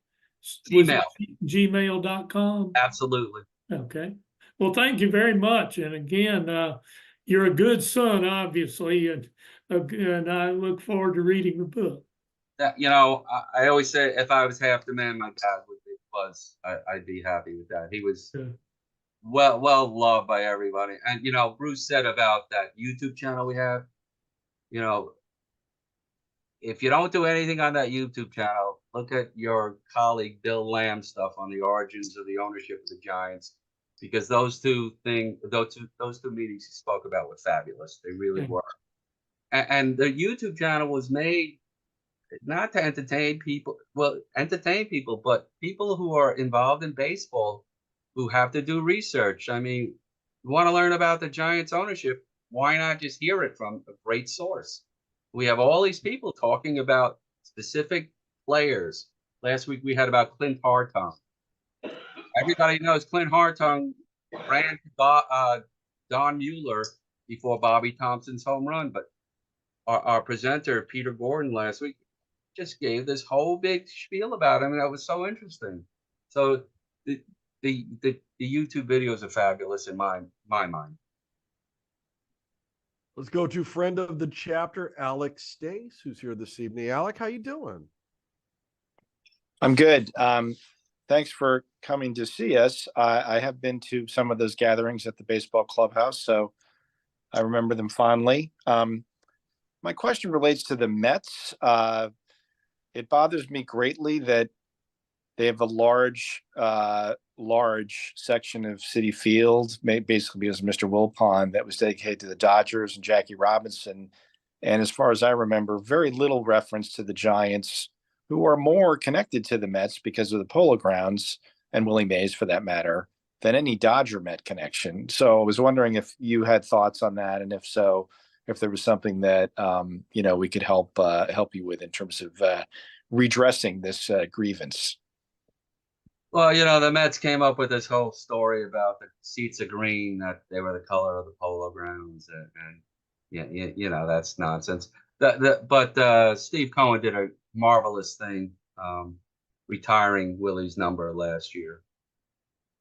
E: gmail.com?
C: Absolutely.
E: Okay. Well, thank you very much. And again, you're a good son, obviously, and I look forward to reading the book.
C: That, I always say if I was half the man my dad was, I'd be happy with that. He was well loved by everybody. And Bruce said about that YouTube channel we have, if you don't do anything on that YouTube channel, look at your colleague Bill Lamb's stuff on the origins of the ownership of the Giants, because those two meetings he spoke about were fabulous. They really were. And the YouTube channel was made not to entertain people, but people who are involved in baseball who have to do research. I mean, you want to learn about the Giants ownership, why not just hear it from a great source? We have all these people talking about specific players. Last week we had about Clint Hartung. Everybody knows Clint Hartung ran Don Mueller before Bobby Thompson's home run, but our presenter, Peter Gordon, last week just gave this whole big spiel about him, and that was so interesting. So the YouTube videos are fabulous in my mind.
A: Let's go to friend of the chapter, Alex Stace, who's here this evening. Alec, how you doing?
F: I'm good. Thanks for coming to see us. I have been to some of those gatherings at the baseball clubhouse, so I remember them fondly. My question relates to the Mets. It bothers me greatly that they have a large section of Citi Field, basically because of Mr. Wilpon, that was dedicated to the Dodgers and Jackie Robinson. And as far as I remember, very little reference to the Giants, who are more connected to the Mets because of the Polo Grounds and Willie Mays, for that matter, than any Dodger Met connection. So I was wondering if you had thoughts on that, and if so, if there was something that we could help you with in terms of redressing this grievance.
C: Well, the Mets came up with this whole story about the seats of green, that they were the color of the Polo Grounds, and that's nonsense. But Steve Cohen did a marvelous thing, retiring Willie's number last year.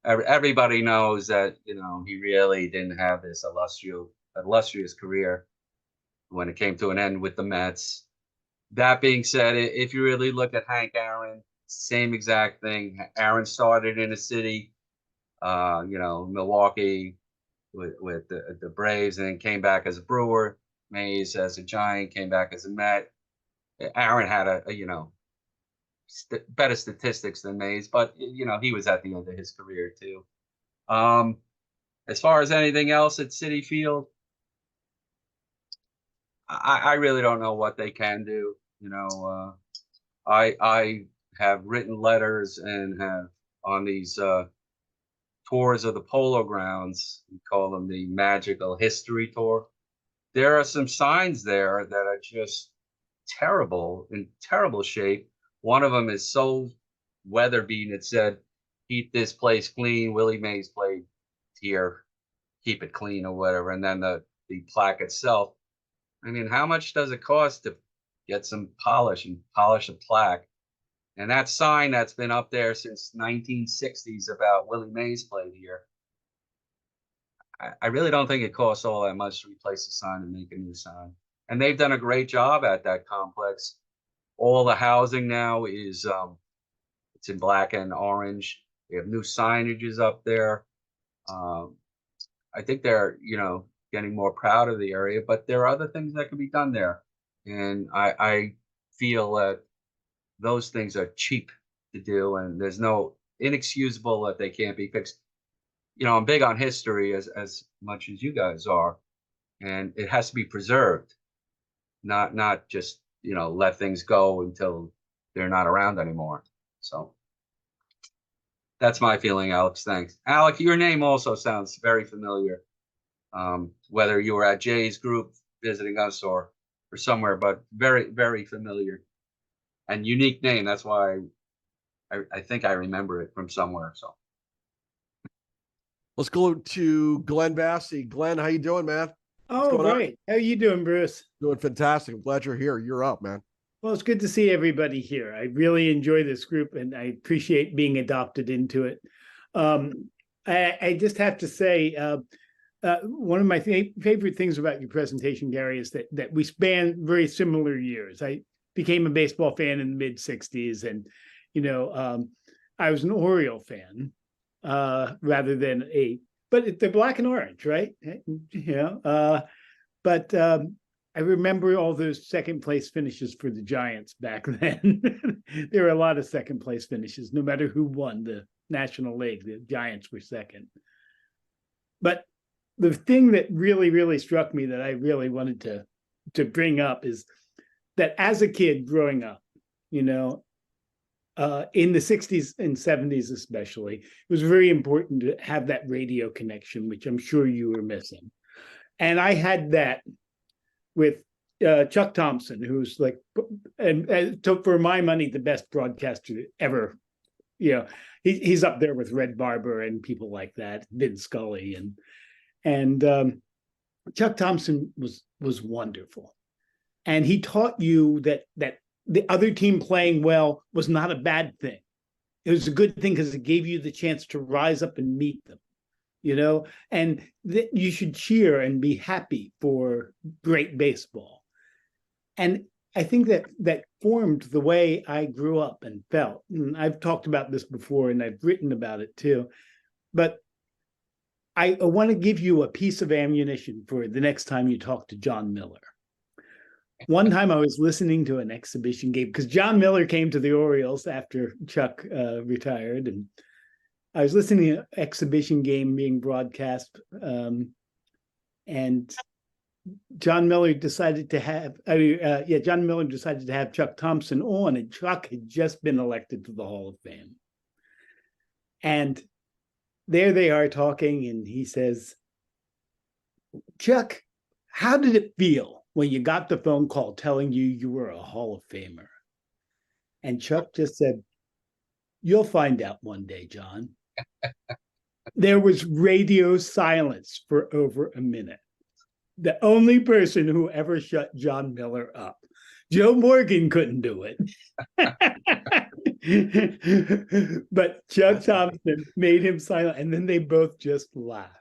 C: Everybody knows that he really didn't have this illustrious career when it came to an end with the Mets. That being said, if you really look at Hank Aaron, same exact thing. Aaron started in a city, Milwaukee, with the Braves, and then came back as a Brewer. Mays as a Giant, came back as a Met. Aaron had better statistics than Mays, but he was at the end of his career too. As far as anything else at Citi Field, I really don't know what they can do. I have written letters and have on these tours of the Polo Grounds. We call them the Magical History Tour. There are some signs there that are just in terrible shape. One of them is so weather-beaten, it said, "Keep this place clean. Willie Mays played here. Keep it clean," or whatever. And then the plaque itself. I mean, how much does it cost to get some polish and polish a plaque? And that sign that's been up there since 1960s about Willie Mays played here. I really don't think it costs all that much to replace the sign and make a new sign. And they've done a great job at that complex. All the housing now is it's in black and orange. They have new signages up there. I think they're, getting more proud of the area, but there are other things that can be done there. And I feel that those things are cheap to do, and there's no inexcusable that they can't be fixed. I'm big on history as much as you guys are, and it has to be preserved, not just, let things go until they're not around anymore. So that's my feeling, Alex. Thanks. Alec, your name also sounds very familiar. Whether you were at Jay's group visiting us or somewhere, but very, very familiar and unique name. That's why I think I remember it from somewhere. So
A: let's go to Glenn Bassey. Glenn, how you doing, man?
G: Oh, great. How you doing, Bruce?
A: Doing fantastic. I'm glad you're here. You're up, man.
G: Well, it's good to see everybody here. I really enjoy this group, and I appreciate being adopted into it. I just have to say, one of my favorite things about your presentation, Gary, is that we span very similar years. I became a baseball fan in the mid-'60s, and I was an Oriole fan rather than but they're black and orange, right? But I remember all those second place finishes for the Giants back then. There were a lot of second place finishes, no matter who won the National League. The Giants were second. But the thing that really, really struck me that I really wanted to bring up is that as a kid growing up, in the 60s and 70s especially, it was very important to have that radio connection, which I'm sure you were missing. And I had that with Chuck Thompson, who's like, and for my money, the best broadcaster ever. He's up there with Red Barber and people like that, Vin Scully, and Chuck Thompson was wonderful, and he taught you that the other team playing well was not a bad thing. It was a good thing because it gave you the chance to rise up and meet them, and that you should cheer and be happy for great baseball. And I think that formed the way I grew up and felt. And I've talked about this before, and I've written about it too. But I want to give you a piece of ammunition for the next time you talk to John Miller. One time I was listening to an exhibition game because John Miller came to the Orioles after Chuck retired, and I was listening to an exhibition game being broadcast, and John Miller decided to have Chuck Thompson on, and Chuck had just been elected to the Hall of Fame. And there they are talking, and he says, "Chuck, how did it feel when you got the phone call telling you were a Hall of Famer?" And Chuck just said, "You'll find out one day, John." There was radio silence for over a minute. The only person who ever shut John Miller up. Joe Morgan couldn't do it. But Chuck Thompson made him silent, and then they both just laughed.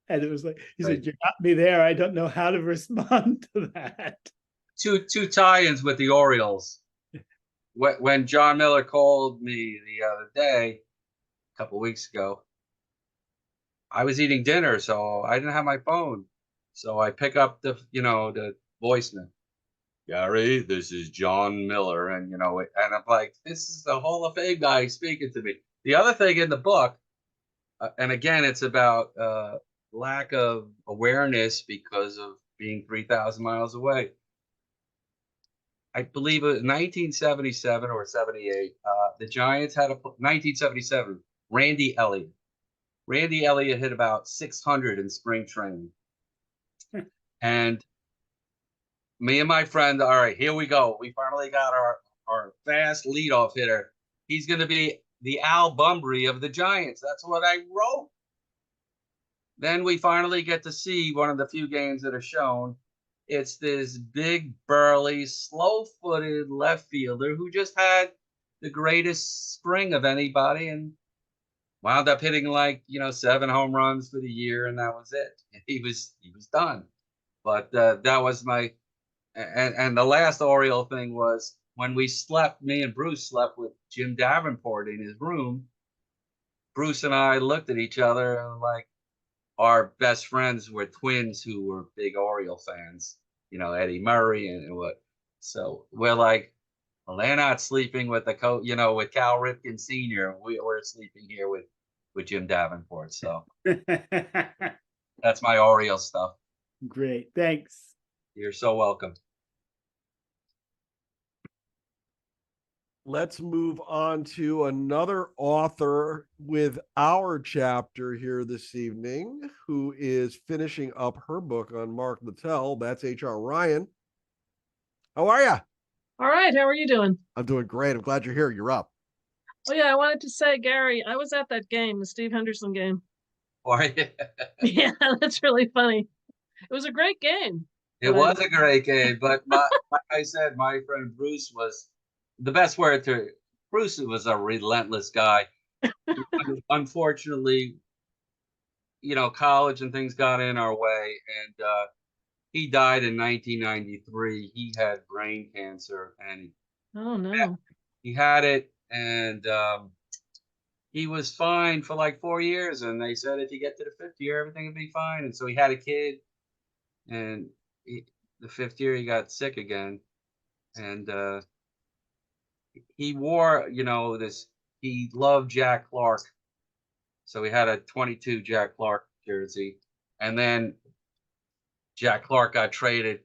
G: And it was like, he said, "You got me there. I don't know how to respond to that."
C: Two tie-ins with the Orioles. When John Miller called me the other day, a couple of weeks ago, I was eating dinner, so I didn't have my phone. So I pick up the voicemail. "Gary, this is John Miller," and and I'm like, this is the Hall of Fame guy speaking to me. The other thing in the book, and again, it's about lack of awareness because of being 3,000 miles away. I believe it was 1977 or 78. The Giants had 1977. Randy Elliott. Randy Elliott hit about 600 in spring training. And me and my friend, all right, here we go. We finally got our fast leadoff hitter. He's going to be the Al Bunbury of the Giants. That's what I wrote. Then we finally get to see one of the few games that are shown. It's this big, burly, slow-footed left fielder who just had the greatest spring of anybody, and wound up hitting like 7 home runs for the year, and that was it. He was done. But that was my and the last Oriole thing was when we slept. Me and Bruce slept with Jim Davenport in his room. Bruce and I looked at each other and like our best friends were twins who were big Oriole fans. Eddie Murray and what. So we're like, well, they're not sleeping with with Cal Ripken Sr. We're sleeping here with Jim Davenport. So that's my Oriole stuff.
G: Great. Thanks.
C: You're so welcome.
A: Let's move on to another author with our chapter here this evening, who is finishing up her book on Mark Littell. That's H.R. Ryan. How are you?
H: All right. How are you doing?
A: I'm doing great. I'm glad you're here. You're up.
H: Oh, yeah. I wanted to say, Gary, I was at that game, the Steve Henderson game.
C: Are you?
H: Yeah, that's really funny. It was a great game.
C: It was a great game, but like I said, my friend Bruce was the best word to Bruce. Was a relentless guy. Unfortunately, college and things got in our way, and he died in 1993. He had brain cancer, and
H: oh no,
C: he had it, and he was fine for like 4 years. And they said if you get to the 5th year, everything will be fine. And so he had a kid, and the 5th year he got sick again, and he wore this. He loved Jack Clark, so he had a 22 Jack Clark jersey, and then Jack Clark got traded,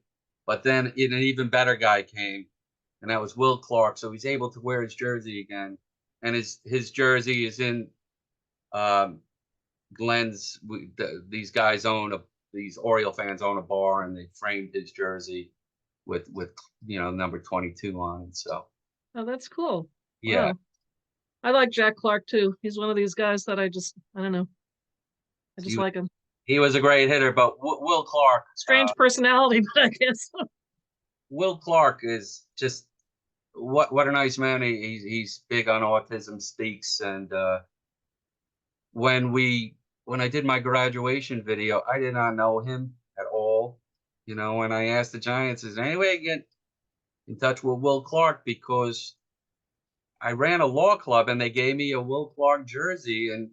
C: but then an even better guy came, and that was Will Clark. So he's able to wear his jersey again, and his jersey is in Glenn's. These guys these Oriole fans own a bar, and they framed his jersey with number 22 on it. So
H: oh, that's cool.
C: yeah.
H: Wow. I like Jack Clark too. He's one of these guys that I don't know. I just like him.
C: He was a great hitter, but Will Clark,
H: strange personality, but I guess
C: Will Clark is just what a nice man. He's big on autism, speaks, and when I did my graduation video, I did not know him at all. When I asked the Giants, is there any way I get in touch with Will Clark, because I ran a law club and they gave me a Will Clark jersey, and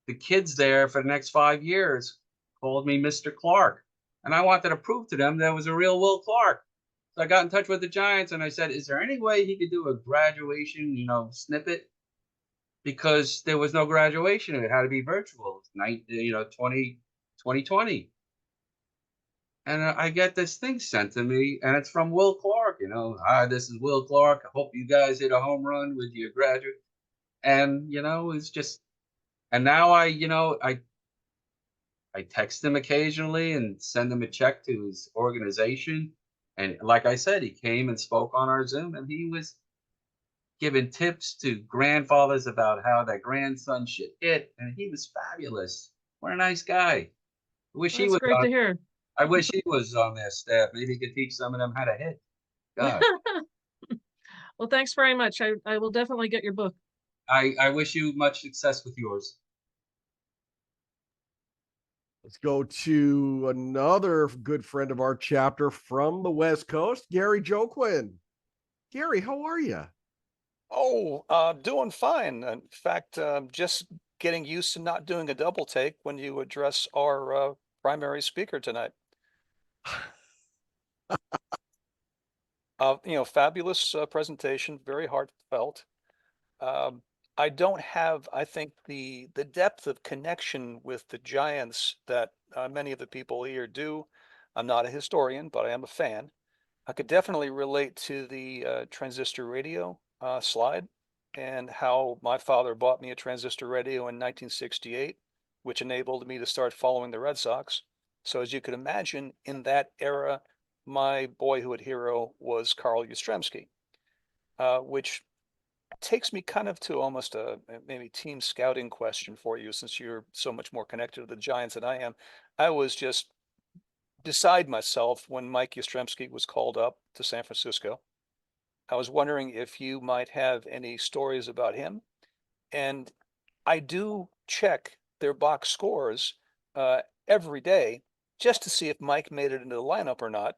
C: the kids there for the next 5 years called me Mr. Clark, and I wanted to prove to them that was a real Will Clark. So I got in touch with the Giants and I said, is there any way he could do a graduation, snippet? Because there was no graduation. It had to be virtual. 2020. And I get this thing sent to me, and it's from Will Clark. Hi, this is Will Clark. I hope you guys hit a home run with your graduate. And it's just, and now I text him occasionally and send him a check to his organization. And like I said, he came and spoke on our Zoom, and he was giving tips to grandfathers about how their grandson should hit, and he was fabulous. What a nice guy.
H: That's great to hear.
C: I wish he was on their staff. Maybe he could teach some of them how to hit. God.
H: Well, thanks very much. I will definitely get your book.
C: I wish you much success with yours.
A: Let's go to another good friend of our chapter from the West Coast, Gary Joquin. Gary, how are you?
F: Oh, doing fine. In fact, just getting used to not doing a double take when you address our primary speaker tonight. Fabulous presentation, very heartfelt. I don't have, I think, the depth of connection with the Giants that many of the people here do. I'm not a historian, but I am a fan. I could definitely relate to the transistor radio slide, and how my father bought me a transistor radio in 1968, which enabled me to start following the Red Sox. So as you could imagine, in that era, my boyhood hero was Carl Yastrzemski, which takes me kind of to almost a maybe team scouting question for you, since you're so much more connected to the Giants than I am. I was just beside myself when Mike Yastrzemski was called up to San Francisco.
I: I was wondering if you might have any stories about him. And I do check their box scores every day just to see if Mike made it into the lineup or not.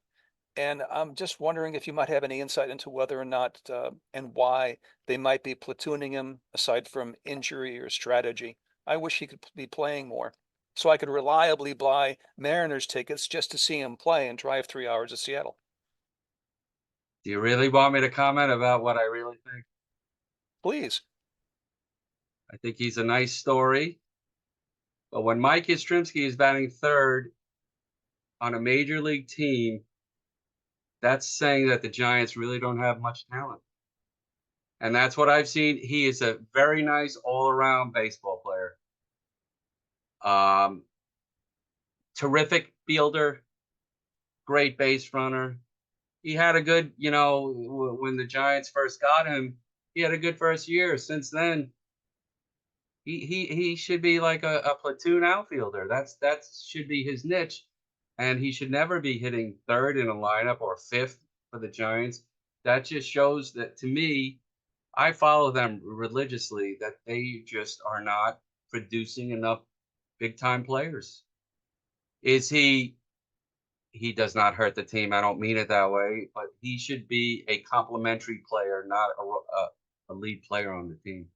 I: And I'm just wondering if you might have any insight into whether or not and why they might be platooning him aside from injury or strategy. I wish he could be playing more so I could reliably buy Mariners tickets just to see him play and drive 3 hours to Seattle.
C: Do you really want me to comment about what I really think?
I: Please.
C: I think he's a nice story. But when Mike Yastrzemski is batting third on a major league team, that's saying that the Giants really don't have much talent. And that's what I've seen. He is a very nice all-around baseball player. Terrific fielder, great base runner. He had a good, when the Giants first got him, he had a good first year. Since then, he should be like a platoon outfielder. That should be his niche. And he should never be hitting third in a lineup or fifth for the Giants. That just shows that, to me, I follow them religiously, that they just are not producing enough big-time players. He does not hurt the team. I don't mean it that way, but he should be a complementary player, not a lead player on the team.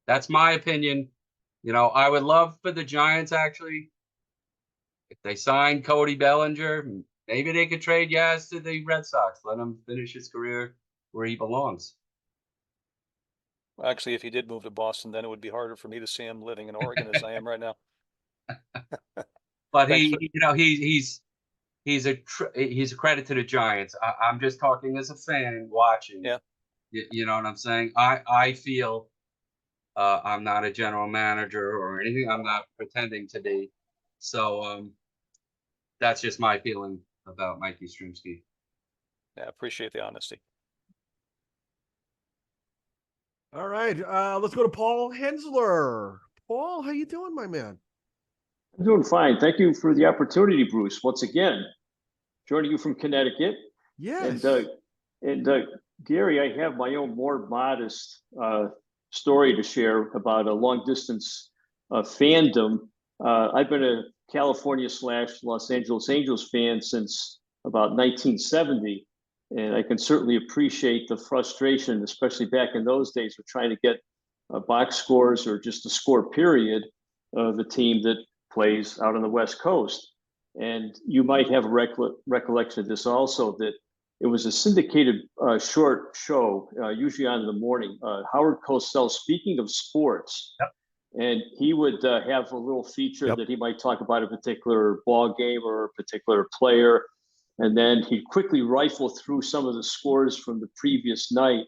C: That's my opinion. I would love for the Giants, actually, if they sign Cody Bellinger, maybe they could trade Yaz to the Red Sox. Let him finish his career where he belongs.
I: Well, actually, if he did move to Boston, then it would be harder for me to see him living in Oregon as I am right now.
C: But he's a credit to the Giants. I'm just talking as a fan watching.
I: Yeah.
C: You know what I'm saying? I feel I'm not a general manager or anything. I'm not pretending to be. So that's just my feeling about Mike Yastrzemski.
I: Yeah, appreciate the honesty.
A: All right, let's go to Paul Hensler. Paul, how you doing, my man?
J: I'm doing fine. Thank you for the opportunity, Bruce. Once again, joining you from Connecticut.
A: Yes.
J: And Gary, I have my own more modest story to share about a long distance fandom. I've been a California / Los Angeles Angels fan since about 1970. And I can certainly appreciate the frustration, especially back in those days, of trying to get box scores or just a score period of the team that plays out on the West Coast. And you might have a recollection of this also, that it was a syndicated short show, usually on in the morning. Howard Cosell, speaking of sports,
A: yep.
J: And he would have a little feature
A: Yep.
J: that he might talk about a particular ball game or a particular player. And then he'd quickly rifle through some of the scores from the previous night.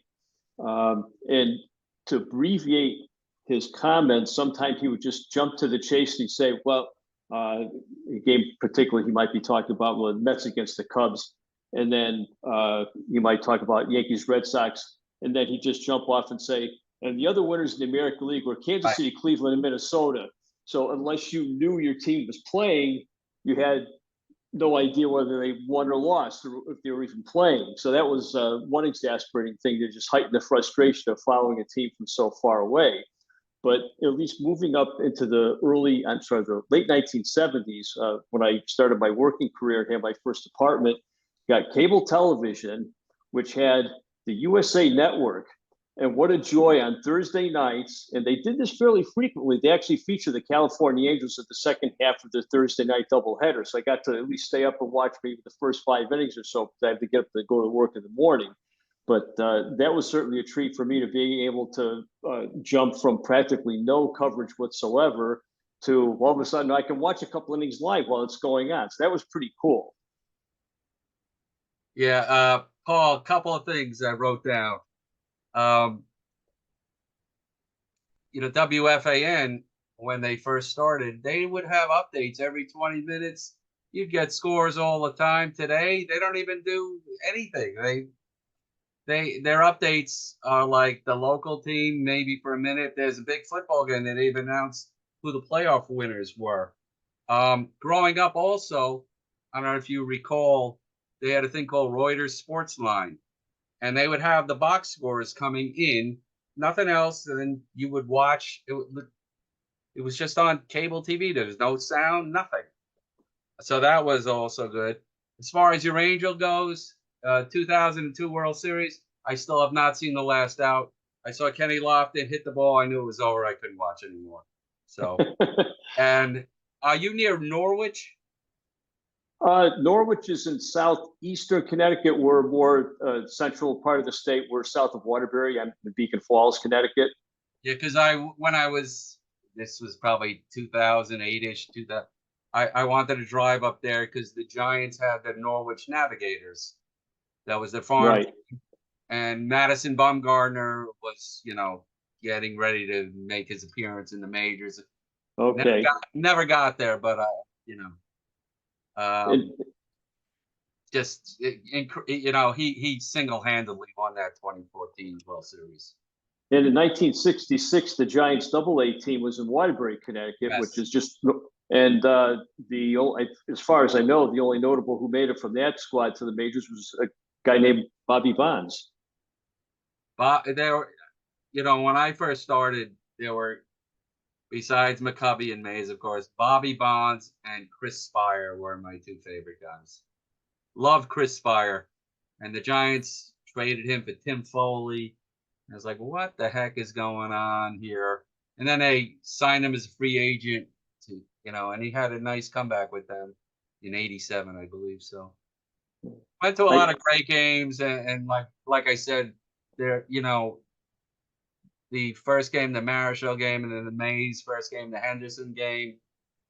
J: And to abbreviate his comments, sometimes he would just jump to the chase and he'd say, well, a game particularly he might be talking about the Mets against the Cubs. And then he might talk about Yankees, Red Sox. And then he'd just jump off and say, and the other winners in the American League were Kansas City, Cleveland, and Minnesota. So unless you knew your team was playing, you had no idea whether they won or lost or if they were even playing. So that was one exasperating thing to just heighten the frustration of following a team from so far away. But at least moving up into the late 1970s, when I started my working career and had my first apartment, got cable television, which had the USA Network. And what a joy on Thursday nights. And they did this fairly frequently. They actually featured the California Angels at the second half of their Thursday night doubleheader. So I got to at least stay up and watch maybe the first 5 innings or so, because I had to get up to go to work in the morning. But that was certainly a treat for me to be able to jump from practically no coverage whatsoever to all of a sudden I can watch a couple innings live while it's going on. So that was pretty cool.
C: Yeah, Paul, a couple of things I wrote down. WFAN, when they first started, they would have updates every 20 minutes. You'd get scores all the time. Today, they don't even do anything. Their updates are like the local team, maybe for a minute. There's a big football game, and they've announced who the playoff winners were. Growing up also, I don't know if you recall, they had a thing called Reuters Sports Line. and they would have the box scores coming in, nothing else, and then you would watch it. It was just on cable TV. There was no sound, nothing. So that was also good. As far as your Angel goes, 2002 World Series, I still have not seen the last out. I saw Kenny Lofton hit the ball. I knew it was over. I couldn't watch anymore. So, and are you near Norwich?
J: Norwich is in southeastern Connecticut. We're more central part of the state. We're south of Waterbury. I'm in Beacon Falls, Connecticut.
C: Yeah, because this was probably 2008-ish, 2000. I wanted to drive up there because the Giants had the Norwich Navigators. That was their farm.
J: Right.
C: Team. And Madison Bumgarner was, getting ready to make his appearance in the majors.
J: Okay.
C: Never got there, but he single-handedly won that 2014 World Series.
J: And in 1966, the Giants AA team was in Waterbury, Connecticut,
C: Yes.
J: which is just, and as far as I know, the only notable who made it from that squad to the majors was a guy named Bobby Bonds.
C: When I first started, there were, besides McCovey and Mays, of course, Bobby Bonds and Chris Spire were my two favorite guys. Loved Chris Spire. And the Giants traded him for Tim Foley. I was like, what the heck is going on here? And then they signed him as a free agent, and he had a nice comeback with them in '87, I believe. So went to a lot of great games. And like I said, there, the first game, the Marichal game, and then the Mays first game, the Henderson game,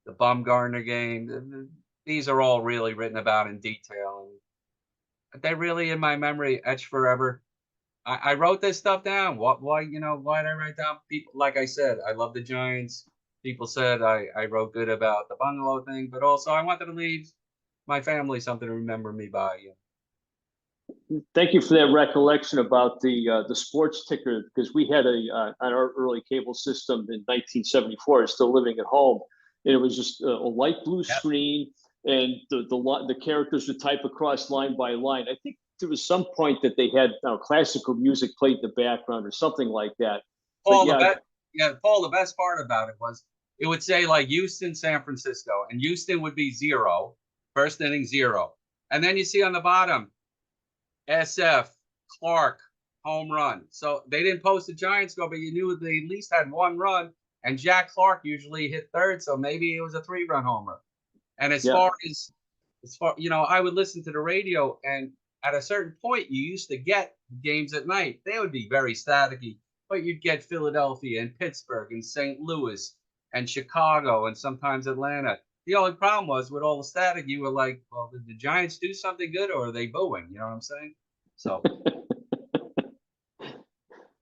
C: the Bumgarner game. These are all really written about in detail. And they're really in my memory, etched forever. I wrote this stuff down. Why did I write down? People, like I said, I love the Giants. People said I wrote good about the bungalow thing, but also I wanted to leave my family something to remember me by.
J: Thank you for that recollection about the sports ticker, because we had on our early cable system in 1974. Still living at home, and it was just a light blue screen, and the characters would type across line by line. I think there was some point that they had classical music played in the background or something like that.
C: Paul, Paul, the best part about it was it would say like Houston, San Francisco, and Houston would be 0, first inning 0. And then you see on the bottom, SF, Clark, home run. So they didn't post the Giants score, but you knew they at least had one run. And Jack Clark usually hit third, so maybe it was a 3-run homer. And as far, I would listen to the radio, and at a certain point, you used to get games at night. They would be very staticky, but you'd get Philadelphia and Pittsburgh and St. Louis and Chicago and sometimes Atlanta. The only problem was with all the static, you were like, well, did the Giants do something good or are they booing? You know what I'm saying? So.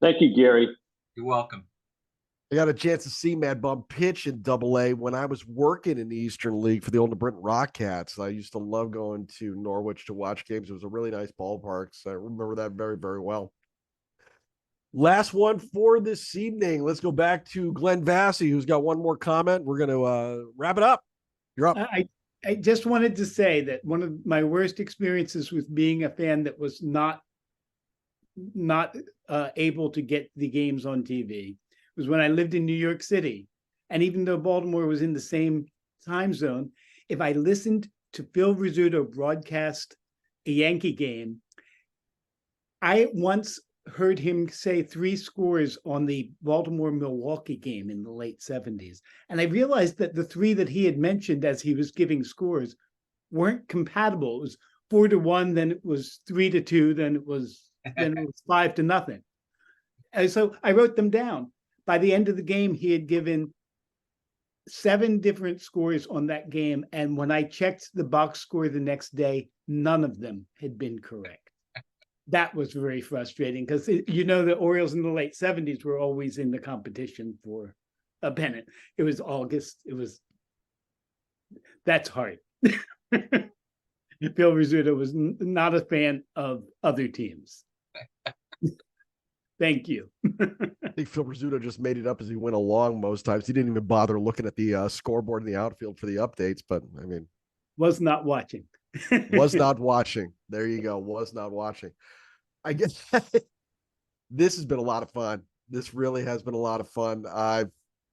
J: Thank you, Gary.
C: You're welcome.
A: I got a chance to see Mad Bum pitch in AA when I was working in the Eastern League for the Old Britain Rockcats. I used to love going to Norwich to watch games. It was a really nice ballpark, so I remember that very, very well. Last one for this evening. Let's go back to Glenn Vassey, who's got one more comment. We're going to wrap it up. You're up.
G: I just wanted to say that one of my worst experiences with being a fan that was not able to get the games on TV was when I lived in New York City. And even though Baltimore was in the same time zone, if I listened to Phil Rizzuto broadcast a Yankee game, I once heard him say 3 scores on the Baltimore-Milwaukee game in the late 70s. And I realized that the 3 that he had mentioned as he was giving scores weren't compatible. It was 4-1, then it was 3-2, then it was 5-0. And so I wrote them down. By the end of the game, he had given 7 different scores on that game. And when I checked the box score the next day, none of them had been correct. That was very frustrating because, the Orioles in the late 70s were always in the competition for a pennant. It was August. That's hard. Phil Rizzuto was not a fan of other teams. Thank you.
A: I think Phil Rizzuto just made it up as he went along most times. He didn't even bother looking at the scoreboard in the outfield for the updates, but I mean.
G: Was not watching.
A: Was not watching. There you go. Was not watching. I guess this has been a lot of fun. This really has been a lot of fun. I've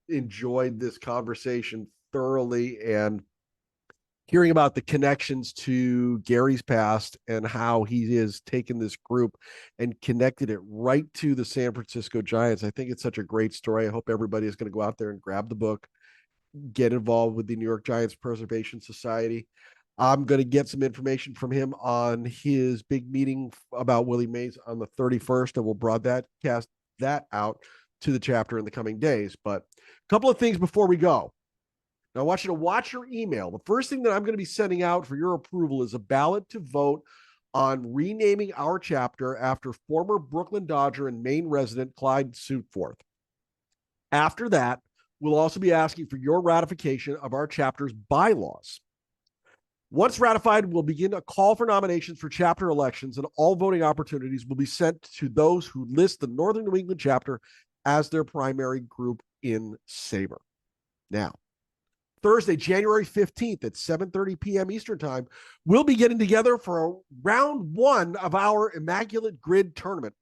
A: enjoyed this conversation thoroughly, and hearing about the connections to Gary's past and how he has taken this group and connected it right to the San Francisco Giants. I think it's such a great story. I hope everybody is going to go out there and grab the book, get involved with the New York Giants Preservation Society. I'm going to get some information from him on his big meeting about Willie Mays on the 31st, and we'll broadcast that out to the chapter in the coming days. But a couple of things before we go. Now, I want you to watch your email. The first thing that I'm going to be sending out for your approval is a ballot to vote on renaming our chapter after former Brooklyn Dodger and Maine resident Clyde Sukeforth. After that, we'll also be asking for your ratification of our chapter's bylaws. Once ratified, we'll begin a call for nominations for chapter elections, and all voting opportunities will be sent to those who list the Northern New England chapter as their primary group in SABR. Now, Thursday, January 15th at 7:30 p.m. Eastern Time, we'll be getting together for round one of our Immaculate Grid tournament.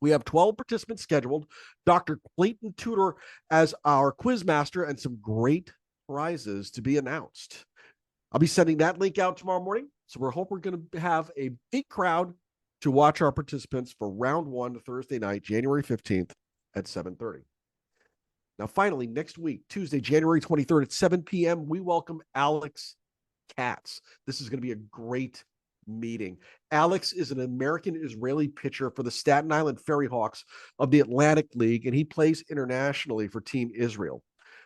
A: We have 12 participants scheduled, Dr. Clayton Tudor as our quiz master, and some great prizes to be announced. I'll be sending that link out tomorrow morning, so we're going to have a big crowd to watch our participants for round one Thursday night, January 15th at 7:30. Now, finally, next week, Tuesday, January 23rd at 7 p.m., we welcome Alex Katz. This is going to be a great meeting. Alex is an American-Israeli pitcher for the Staten Island Ferry Hawks of the Atlantic League, and he plays internationally for Team Israel.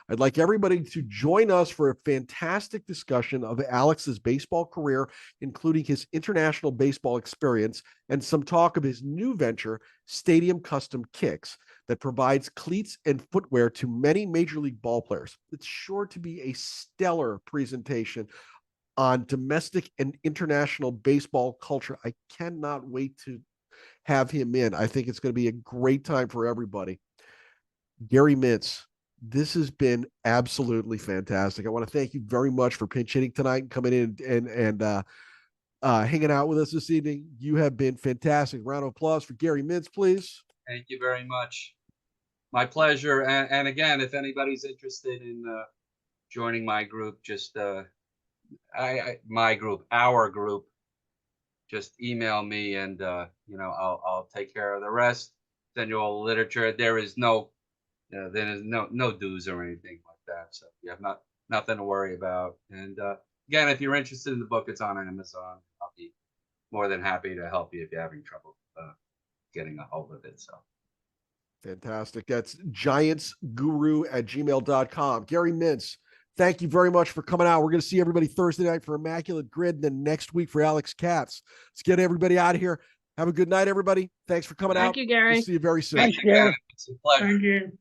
A: I'd like everybody to join us for a fantastic discussion of Alex's baseball career, including his international baseball experience, and some talk of his new venture, Stadium Custom Kicks, that provides cleats and footwear to many Major League ballplayers. It's sure to be a stellar presentation on domestic and international baseball culture. I cannot wait to have him in. I think it's going to be a great time for everybody. Gary Mintz, this has been absolutely fantastic. I want to thank you very much for pinch hitting tonight and coming in and hanging out with us this evening. You have been fantastic. Round of applause for Gary Mintz, please.
C: Thank you very much. My pleasure. And again, if anybody's interested in joining my group, just our group, just email me, and I'll take care of the rest. Send you all the literature. There is no dues or anything like that, so you have nothing to worry about. And again, if you're interested in the book, it's on Amazon. I'll be more than happy to help you if you're having trouble getting a hold of it. So
A: fantastic. That's giantsguru@gmail.com. Gary Mintz, thank you very much for coming out. We're going to see everybody Thursday night for Immaculate Grid, and then next week for Alex Katz. Let's get everybody out of here. Have a good night, everybody. Thanks for coming out.
H: Thank you, Gary.
A: We'll see you very soon.
J: Thanks, Gary.
C: it's a pleasure.
E: Thank you.